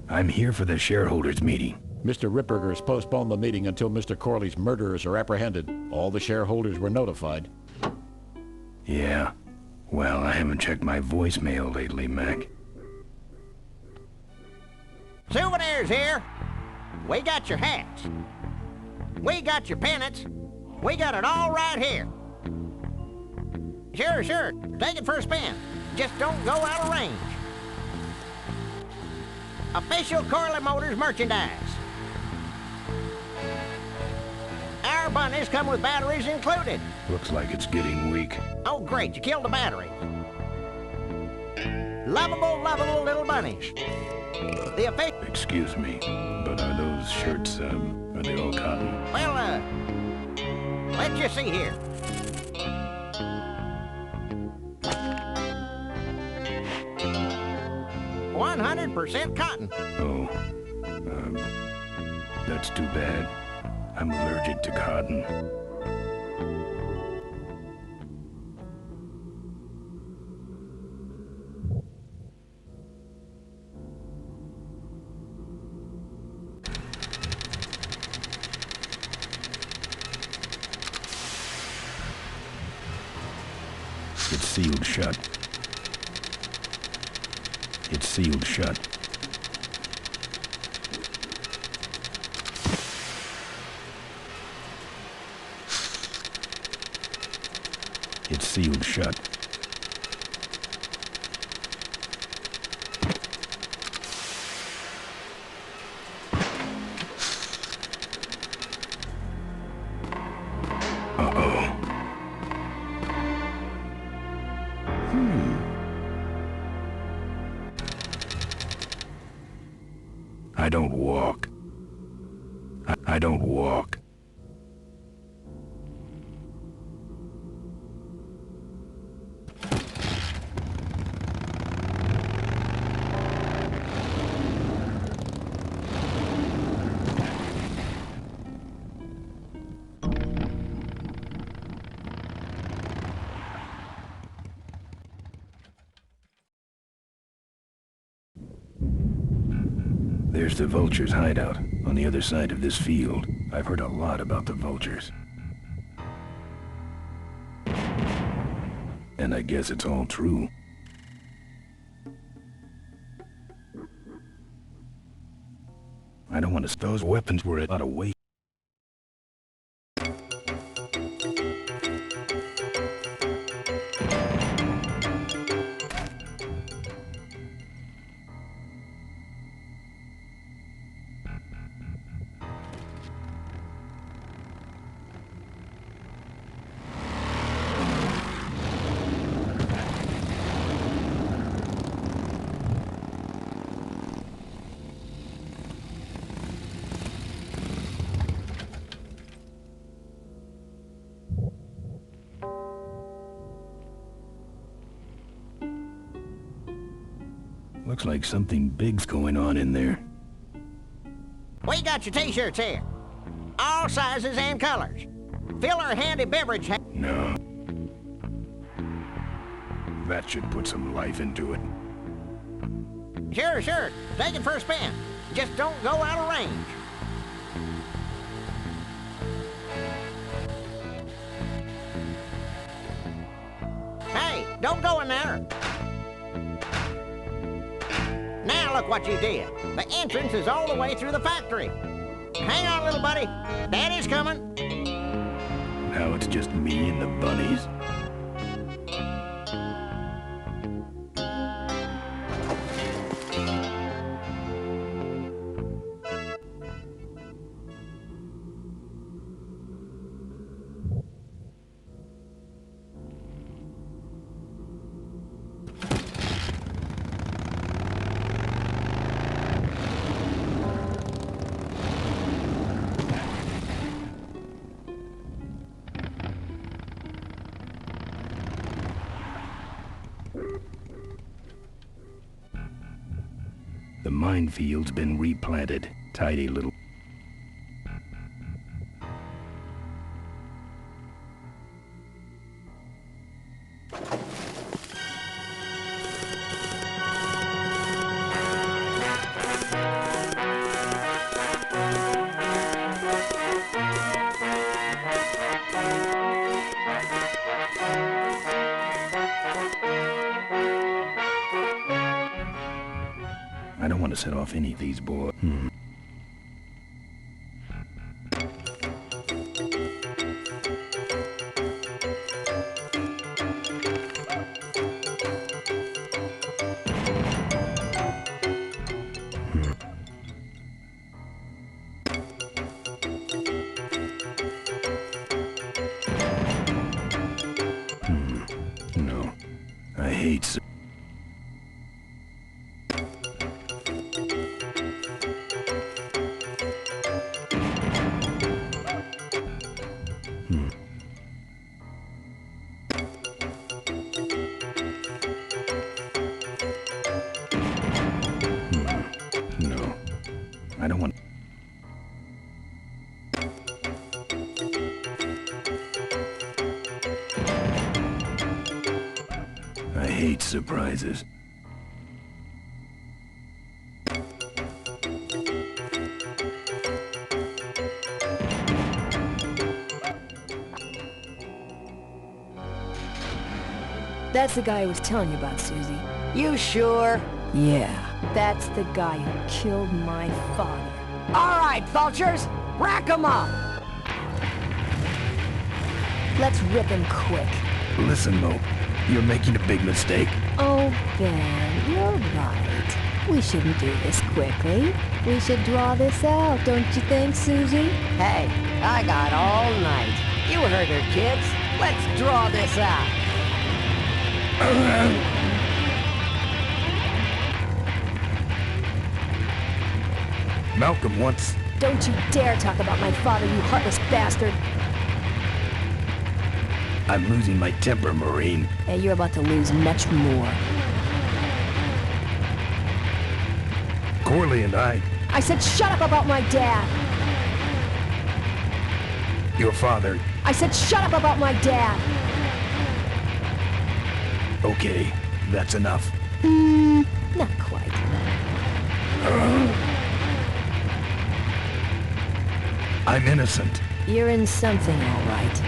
I'm here for the shareholders meeting. Mr. Ripperger has postponed the meeting until Mr. Corley's murderers are apprehended. All the shareholders were notified. Yeah. Well, I haven't checked my voicemail lately, Mac. Souvenirs here. We got your hats. We got your pennants. We got it all right here. Sure. Take it for a spin. Just don't go out of range. Official Corley Motors merchandise. Our bunnies come with batteries included. Looks like it's getting weak. Oh, great, you killed the battery. Lovable little bunnies. The official... Excuse me, but are those shirts, are they all cotton? Well, let's just see here. %100% cotton. Oh, that's too bad. I'm allergic to cotton. It's sealed shut. It's sealed shut. It's sealed shut. I don't walk. I don't walk. There's the vultures' hideout, on the other side of this field. I've heard a lot about the vultures. And I guess it's all true. I don't want to... Those weapons were a lot of weight. Looks like something big's going on in there. We got your t-shirts here. All sizes and colors. Fill our handy beverage... No. That should put some life into it. Sure. Take it for a spin. Just don't go out of range. Hey, don't go in there. Now look what you did. The entrance is all the way through the factory. Hang on, little buddy. Daddy's coming. Now it's just me and the bunnies. The minefield's been replanted. Tidy little... I don't want to set off any of these boys. No. I hate... No. I don't want... I hate surprises. That's the guy I was telling you about, Susie. You sure? Yeah, that's the guy who killed my father. All right, vultures, rack 'em up! Let's rip him quick. Listen, Mo, you're making a big mistake. Oh, Ben, you're right. We shouldn't do this quickly. We should draw this out, don't you think, Susie? Hey, I got all night. You heard her, kids. Let's draw this out. Malcolm once... Don't you dare talk about my father, you heartless bastard! I'm losing my temper, Marine. Hey, you're about to lose much more. Corley and I... I said shut up about my dad! Your father... I said shut up about my dad! Okay, that's enough. Not quite. I'm innocent. You're in something, all right.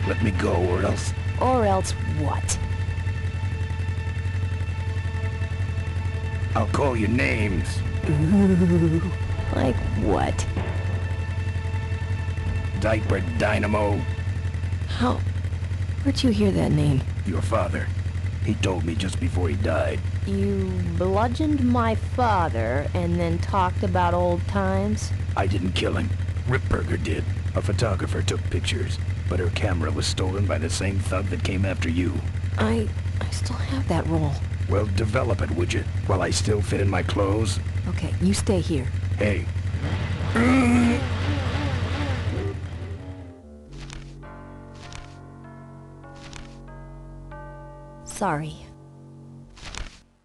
Let me go, or else... Or else what? I'll call you names. Ooh, like what? Diaper Dynamo. How? Where'd you hear that name? Your father. He told me just before he died. You bludgeoned my father and then talked about old times? I didn't kill him. Ripburger did. A photographer took pictures, but her camera was stolen by the same thug that came after you. I still have that roll. Well, develop it, would you? While I still fit in my clothes? Okay, you stay here. Hey. Sorry.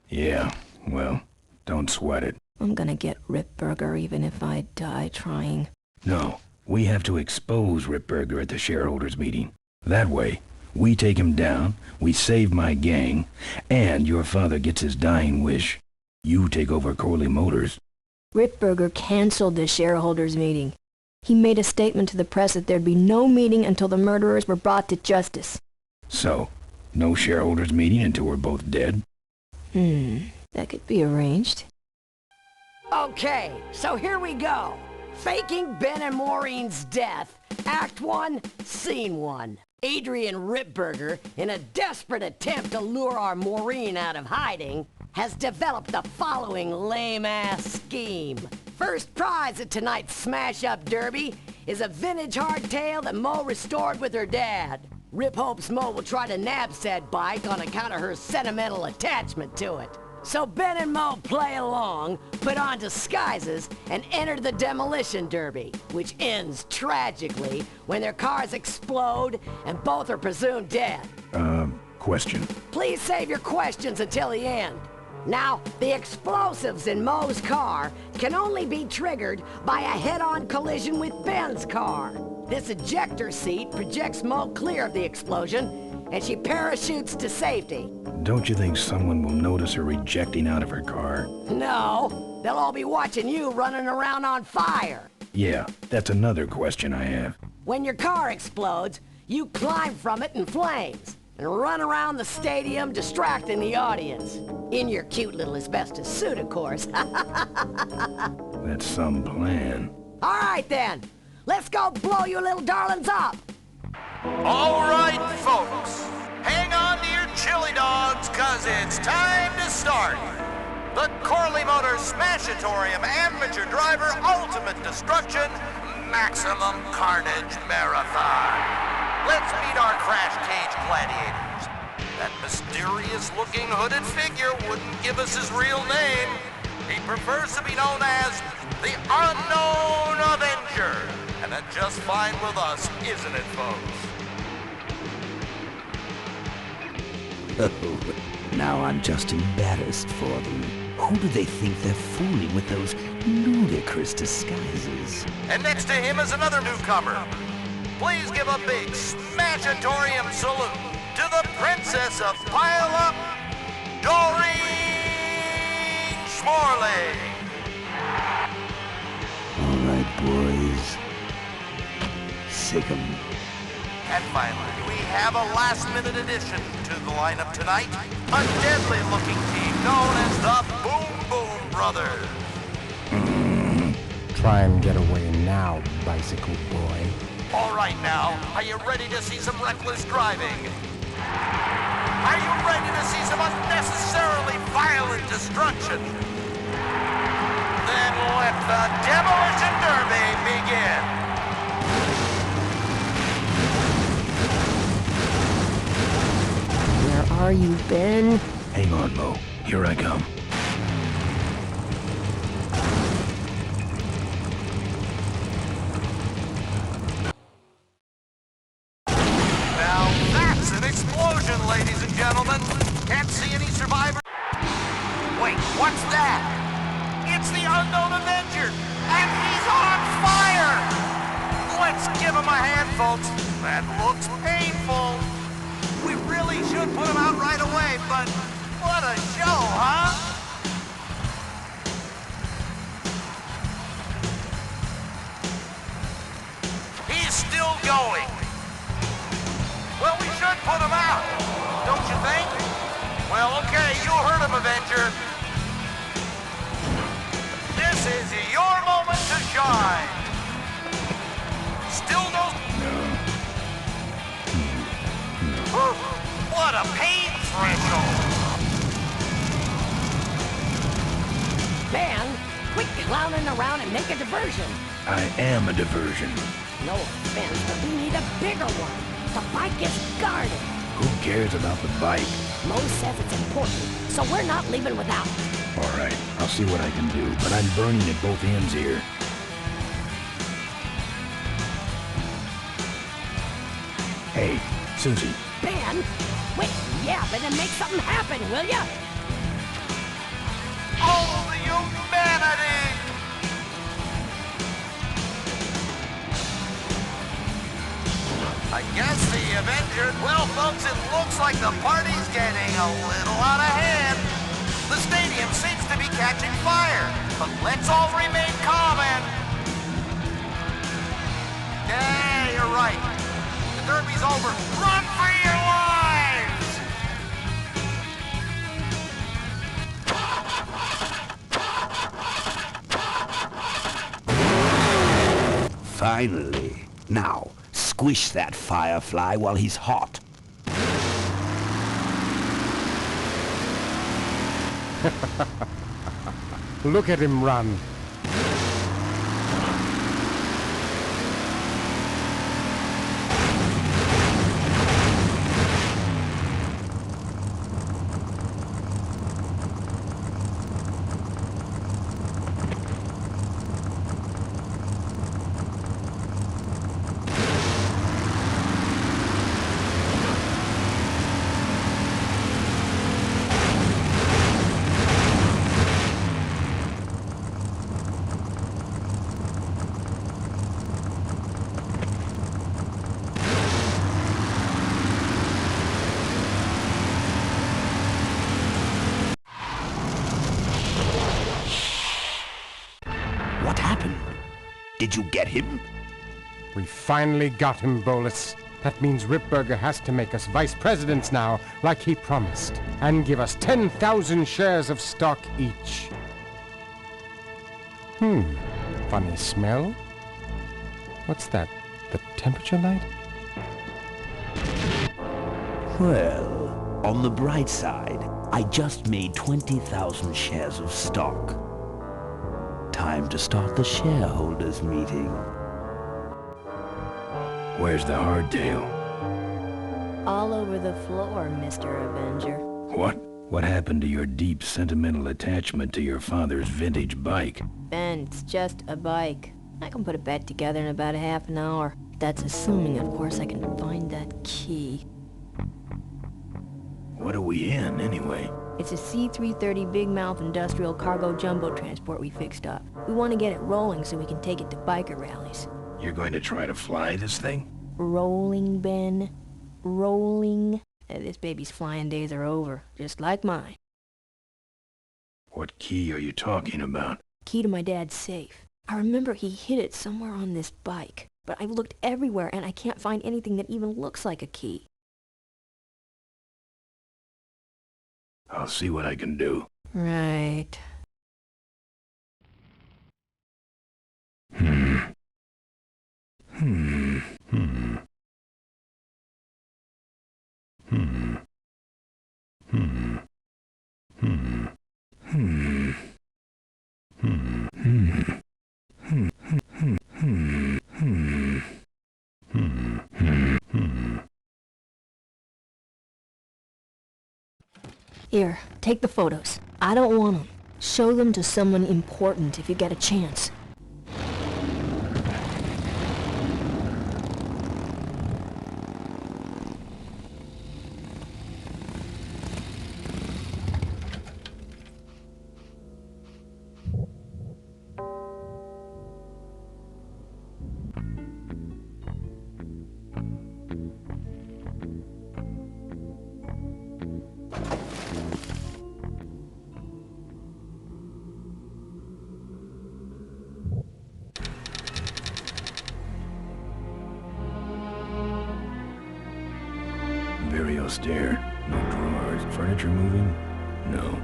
Yeah, well, don't sweat it. I'm gonna get Ripburger even if I die trying. No, we have to expose Ripburger at the shareholders meeting. That way, we take him down, we save my gang, and your father gets his dying wish. You take over Corley Motors. Ripburger canceled the shareholders meeting. He made a statement to the press that there'd be no meeting until the murderers were brought to justice. So, no shareholders meeting until we're both dead? That could be arranged. Okay, so here we go. Faking Ben and Maureen's death. Act 1, Scene 1. Adrian Ripburger, in a desperate attempt to lure our Maureen out of hiding, has developed the following lame-ass scheme. First prize at tonight's smash-up derby is a vintage hardtail that Mo restored with her dad. Rip hopes Mo will try to nab said bike on account of her sentimental attachment to it. So Ben and Mo play along, put on disguises, and enter the demolition derby, which ends tragically when their cars explode and both are presumed dead. Question. Please save your questions until the end. Now, the explosives in Mo's car can only be triggered by a head-on collision with Ben's car. This ejector seat projects Mo clear of the explosion, and she parachutes to safety. Don't you think someone will notice her ejecting out of her car? No, they'll all be watching you running around on fire. Yeah, that's another question I have. When your car explodes, you climb from it in flames and run around the stadium distracting the audience. In your cute little asbestos suit, of course. That's some plan. All right, then. Let's go blow you little darlings up. All right, folks. Hang on to your chili dogs, cause it's time to start. The Corley Motors Smashatorium Amateur Driver Ultimate Destruction Maximum Carnage Marathon. Let's meet our crash cage gladiators. That mysterious-looking hooded figure wouldn't give us his real name. He prefers to be known as the Unknown Avenger. And that's just fine with us, isn't it, folks? Oh, now I'm just embarrassed for them. Who do they think they're fooling with those ludicrous disguises? And next to him is another newcomer. Please give a big Smashatorium salute to the Princess of Pile-Up, Doreen Schmorley. All right, boys. Sick 'em. And finally, we have a last-minute addition to the lineup tonight. A deadly-looking team known as the Boom Boom Brothers. Try and get away now, bicycle boy. All right now, are you ready to see some reckless driving? Are you ready to see some unnecessarily violent destruction? Then let the Demolition Derby begin. Where are you, Ben? Hang on, Mo. Here I come. gentlemen. Can't see any survivors. Wait, what's that? It's the unknown Avenger, and he's on fire! Let's give him a hand, folks. That looks painful. We really should put him out right away, but what a show, huh? He's still going. Well, we should put him out, don't you think? Well, okay, you heard him, Avenger. This is your moment to shine. Still no... Whew, what a pain threshold. Man, quit clowning around and make a diversion. I am a diversion. No offense, but we need a bigger one. The bike is guarded. Who cares about the bike? Mo says it's important, so we're not leaving without it. All right, I'll see what I can do, but I'm burning at both ends here. Hey, Susie. Ben, quit yapping and make something happen, will ya? Oh, the humanity! I guess the Avengers... Well, folks, it looks like the party's getting a little out of hand. The stadium seems to be catching fire, but let's all remain calm and... Yeah, you're right. The derby's over. Run for your lives! Finally. Now, squish that firefly while he's hot. Look at him run. What happened? Did you get him? We finally got him, Bolus. That means Ripburger has to make us vice presidents now, like he promised, and give us 10,000 shares of stock each. Funny smell? What's that? The temperature light? Well, on the bright side, I just made 20,000 shares of stock. Time to start the shareholders meeting. Where's the hardtail? All over the floor, Mr. Avenger. What? What happened to your deep sentimental attachment to your father's vintage bike? Ben, it's just a bike. I can put it back together in about a half an hour. That's assuming, of course, I can find that key. What are we in, anyway? It's a C-330 Big Mouth industrial cargo jumbo transport we fixed up. We want to get it rolling so we can take it to biker rallies. You're going to try to fly this thing? Rolling, Ben. Rolling. This baby's flying days are over, just like mine. What key are you talking about? Key to my dad's safe. I remember he hid it somewhere on this bike, but I've looked everywhere and I can't find anything that even looks like a key. I'll see what I can do. Right. Here, take the photos. I don't want them. Show them to someone important if you get a chance. austere. No drawers. Furniture moving? No.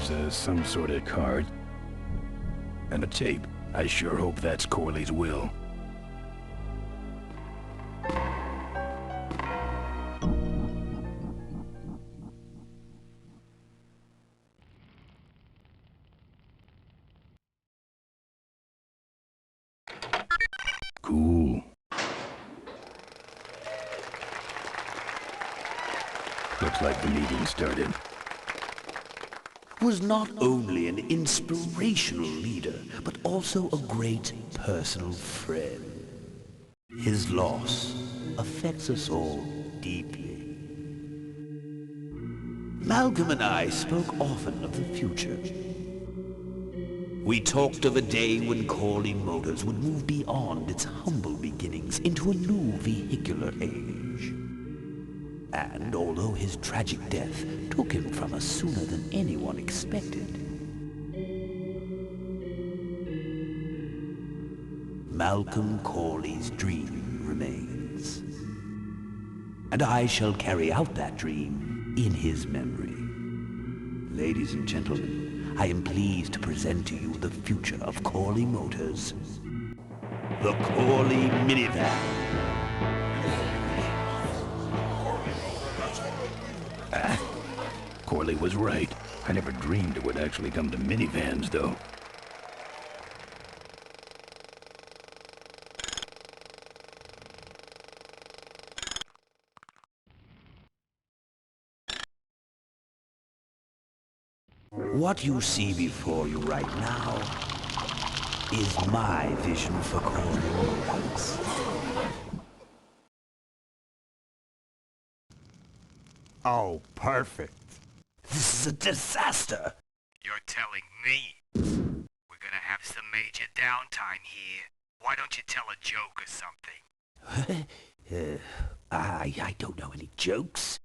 There's some sort of card. And a tape. I sure hope that's Corley's will. Cool. Looks like the meeting started. Was not only an inspirational leader, but also a great personal friend. His loss affects us all deeply. Malcolm and I spoke often of the future. We talked of a day when Corley Motors would move beyond its humble beginnings into a new vehicular age. And although his tragic death took him from us sooner than anyone expected, Malcolm Corley's dream remains. And I shall carry out that dream in his memory. Ladies and gentlemen, I am pleased to present to you the future of Corley Motors. The Corley Minivan. Corley was right. I never dreamed it would actually come to minivans, though. What you see before you right now is my vision for Corley Motors. Oh, perfect. This is a disaster! You're telling me we're gonna have some major downtime here. Why don't you tell a joke or something? I don't know any jokes.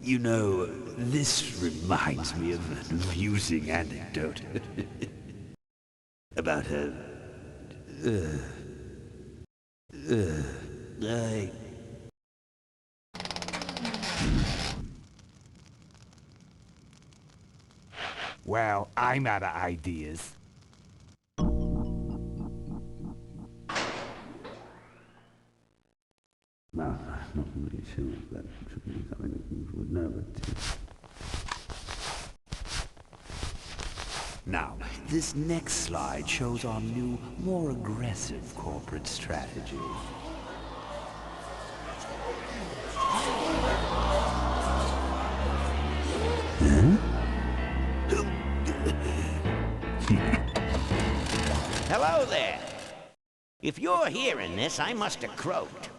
You know, this reminds me of an amusing anecdote about Well, I'm out of ideas. No, not really sure if that should be something that you would know, but... Now, this next slide shows our new, more aggressive corporate strategy. Hello there. If you're hearing this, I must have croaked.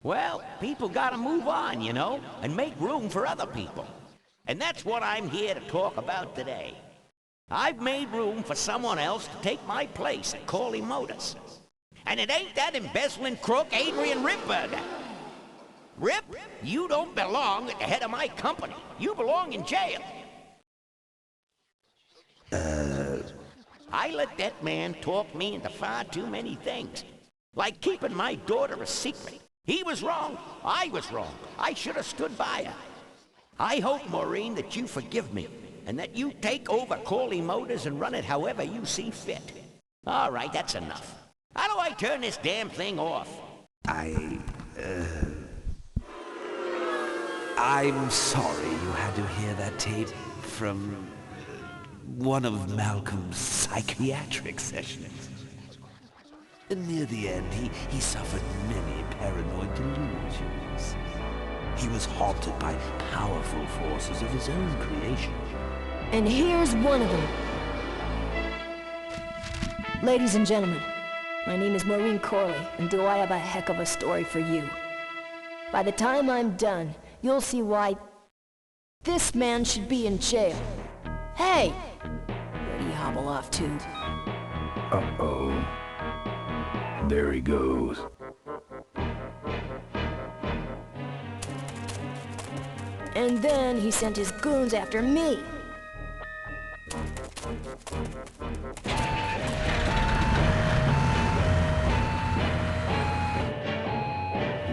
Well, people gotta move on, you know, and make room for other people. And that's what I'm here to talk about today. I've made room for someone else to take my place at Corley Motors. And it ain't that embezzling crook Adrian Ripburger. Rip, you don't belong at the head of my company. You belong in jail. I let that man talk me into far too many things. Like keeping my daughter a secret. He was wrong. I was wrong. I should have stood by her. I hope, Maureen, that you forgive me, and that you take over Corley Motors and run it however you see fit. All right, that's enough. How do I turn this damn thing off? I'm sorry you had to hear that tape from one of Malcolm's psychiatric sessions. Near the end, he suffered many paranoid delusions. He was haunted by powerful forces of his own creation. And here's one of them. Ladies and gentlemen, my name is Maureen Corley, and do I have a heck of a story for you. By the time I'm done, you'll see why this man should be in jail. Hey! Where do you hobble off to? Uh-oh. There he goes. And then he sent his goons after me.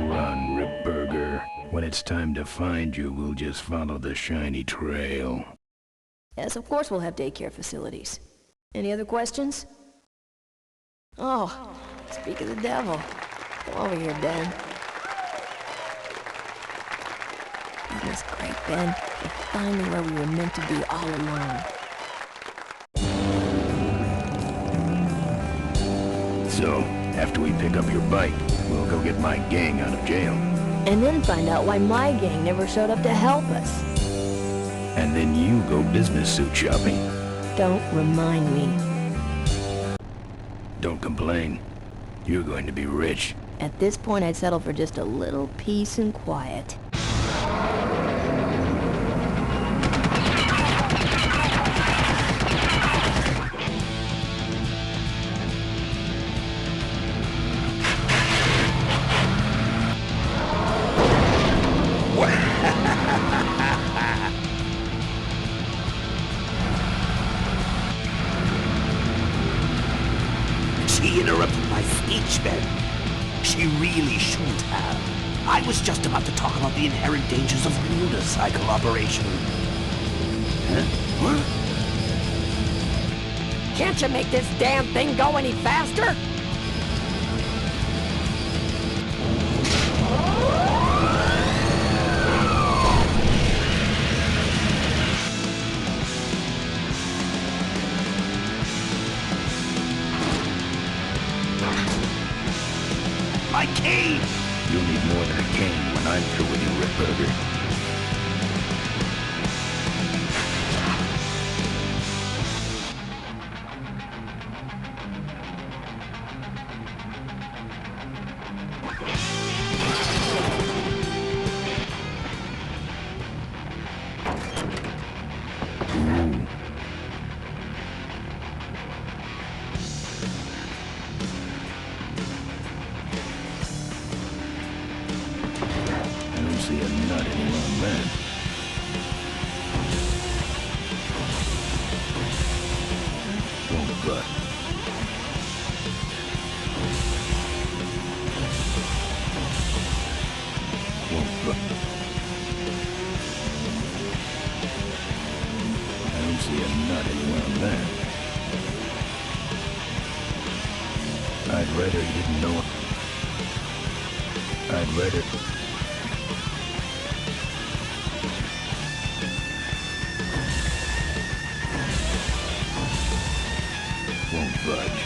Run, Ripburger. When it's time to find you, we'll just follow the shiny trail. Yes, of course we'll have daycare facilities. Any other questions? Oh, speak of the devil. Come over here, Ben. Isn't this great, Ben? We're finally where we were meant to be all along. So, after we pick up your bike, we'll go get my gang out of jail. And then find out why my gang never showed up to help us. And then you go business suit shopping. Don't remind me. Don't complain. You're going to be rich. At this point, I'd settle for just a little peace and quiet. She interrupted my speech, Ben. She really shouldn't have. I was just about to talk about the inherent dangers of unicycle operation. Huh? What? Can't you make this damn thing go any faster? My cane! You'll need more than a cane when I'm through with you, Ripburger. See a nut anywhere on that. Won't budge. Won't budge. I don't see a nut anywhere on that. I'd rather he didn't know it. I'd rather... Won't budge.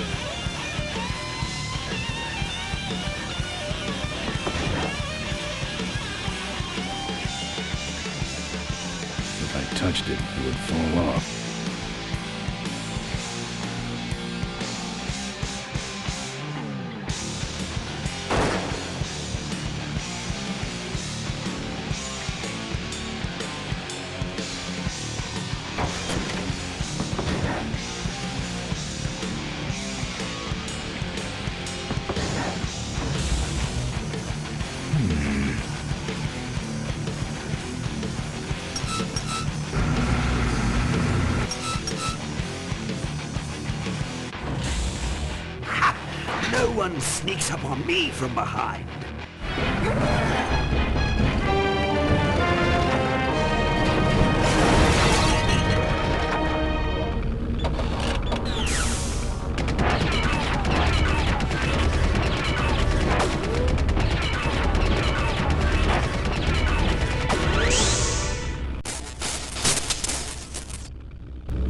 If I touched it, it would fall off. No one sneaks up on me from behind.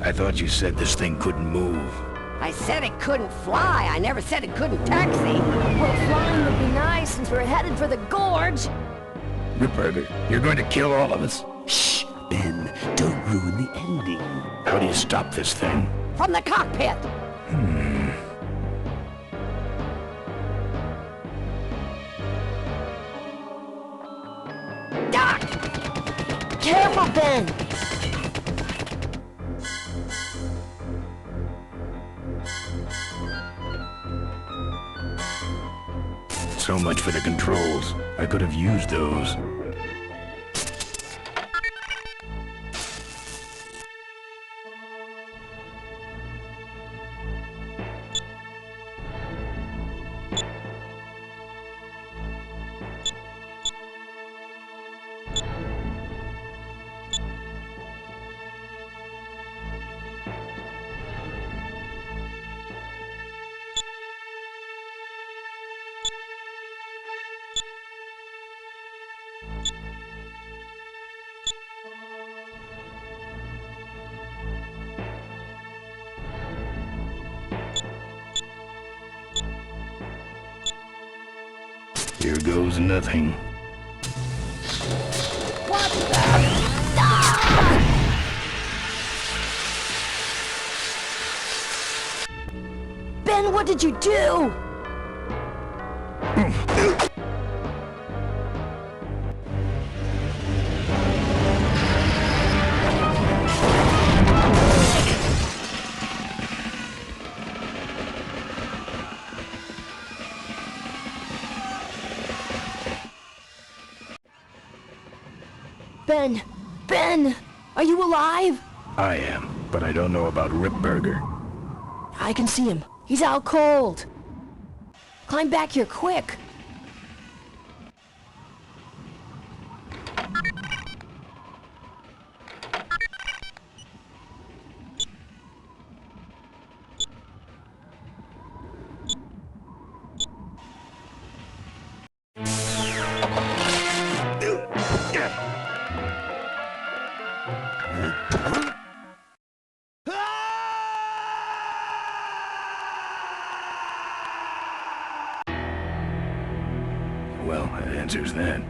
I thought you said this thing couldn't move. I said it couldn't fly. I never said it couldn't taxi. Well, flying would be nice since we're headed for the gorge. Ripburger, you're going to kill all of us. Shh, Ben, don't ruin the ending. How do you stop this thing? From the cockpit. Doc! Careful, Ben! So much for the controls. I could have used those. Here goes nothing. What the? Ben, what did you do? Ben! Ben! Are you alive? I am, but I don't know about Ripburger. I can see him. He's out cold. Climb back here, quick! Well, that answers that.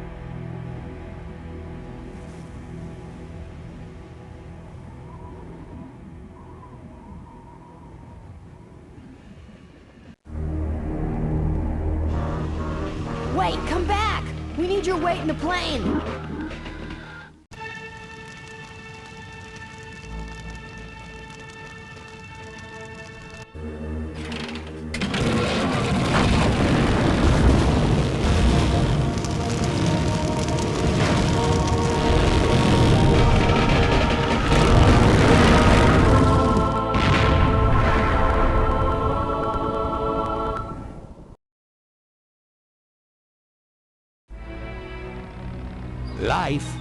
Wait, come back! We need your weight in the plane! Life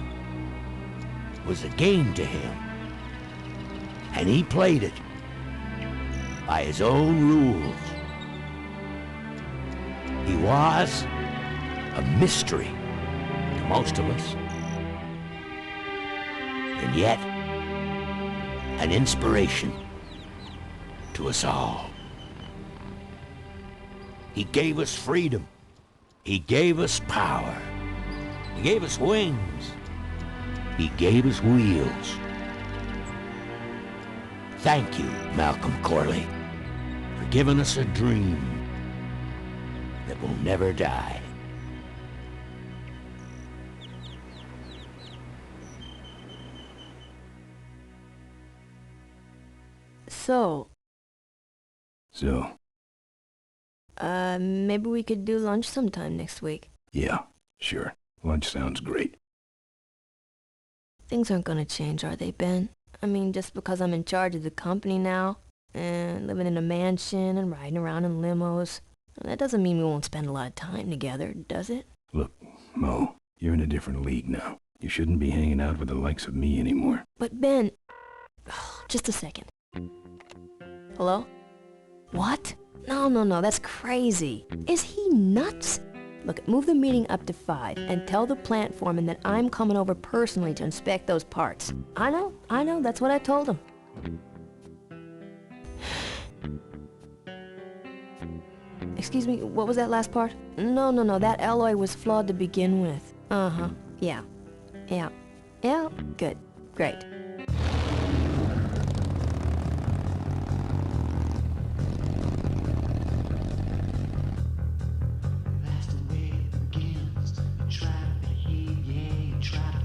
was a game to him, and he played it by his own rules. He was a mystery to most of us, and yet an inspiration to us all. He gave us freedom. He gave us power. He gave us wings. He gave us wheels. Thank you, Malcolm Corley, for giving us a dream that will never die. So, maybe we could do lunch sometime next week. Yeah, sure. Lunch sounds great. Things aren't gonna change, are they, Ben? I mean, just because I'm in charge of the company now, and living in a mansion and riding around in limos, That doesn't mean we won't spend a lot of time together, does it? Look, Mo, you're in a different league now. You shouldn't be hanging out with the likes of me anymore. But Ben... just a second. Hello? What? No, that's crazy. Is he nuts? Look, move the meeting up to 5 and tell the plant foreman that I'm coming over personally to inspect those parts. I know, that's what I told him. Excuse me, what was that last part? No, that alloy was flawed to begin with. Yeah, good, great.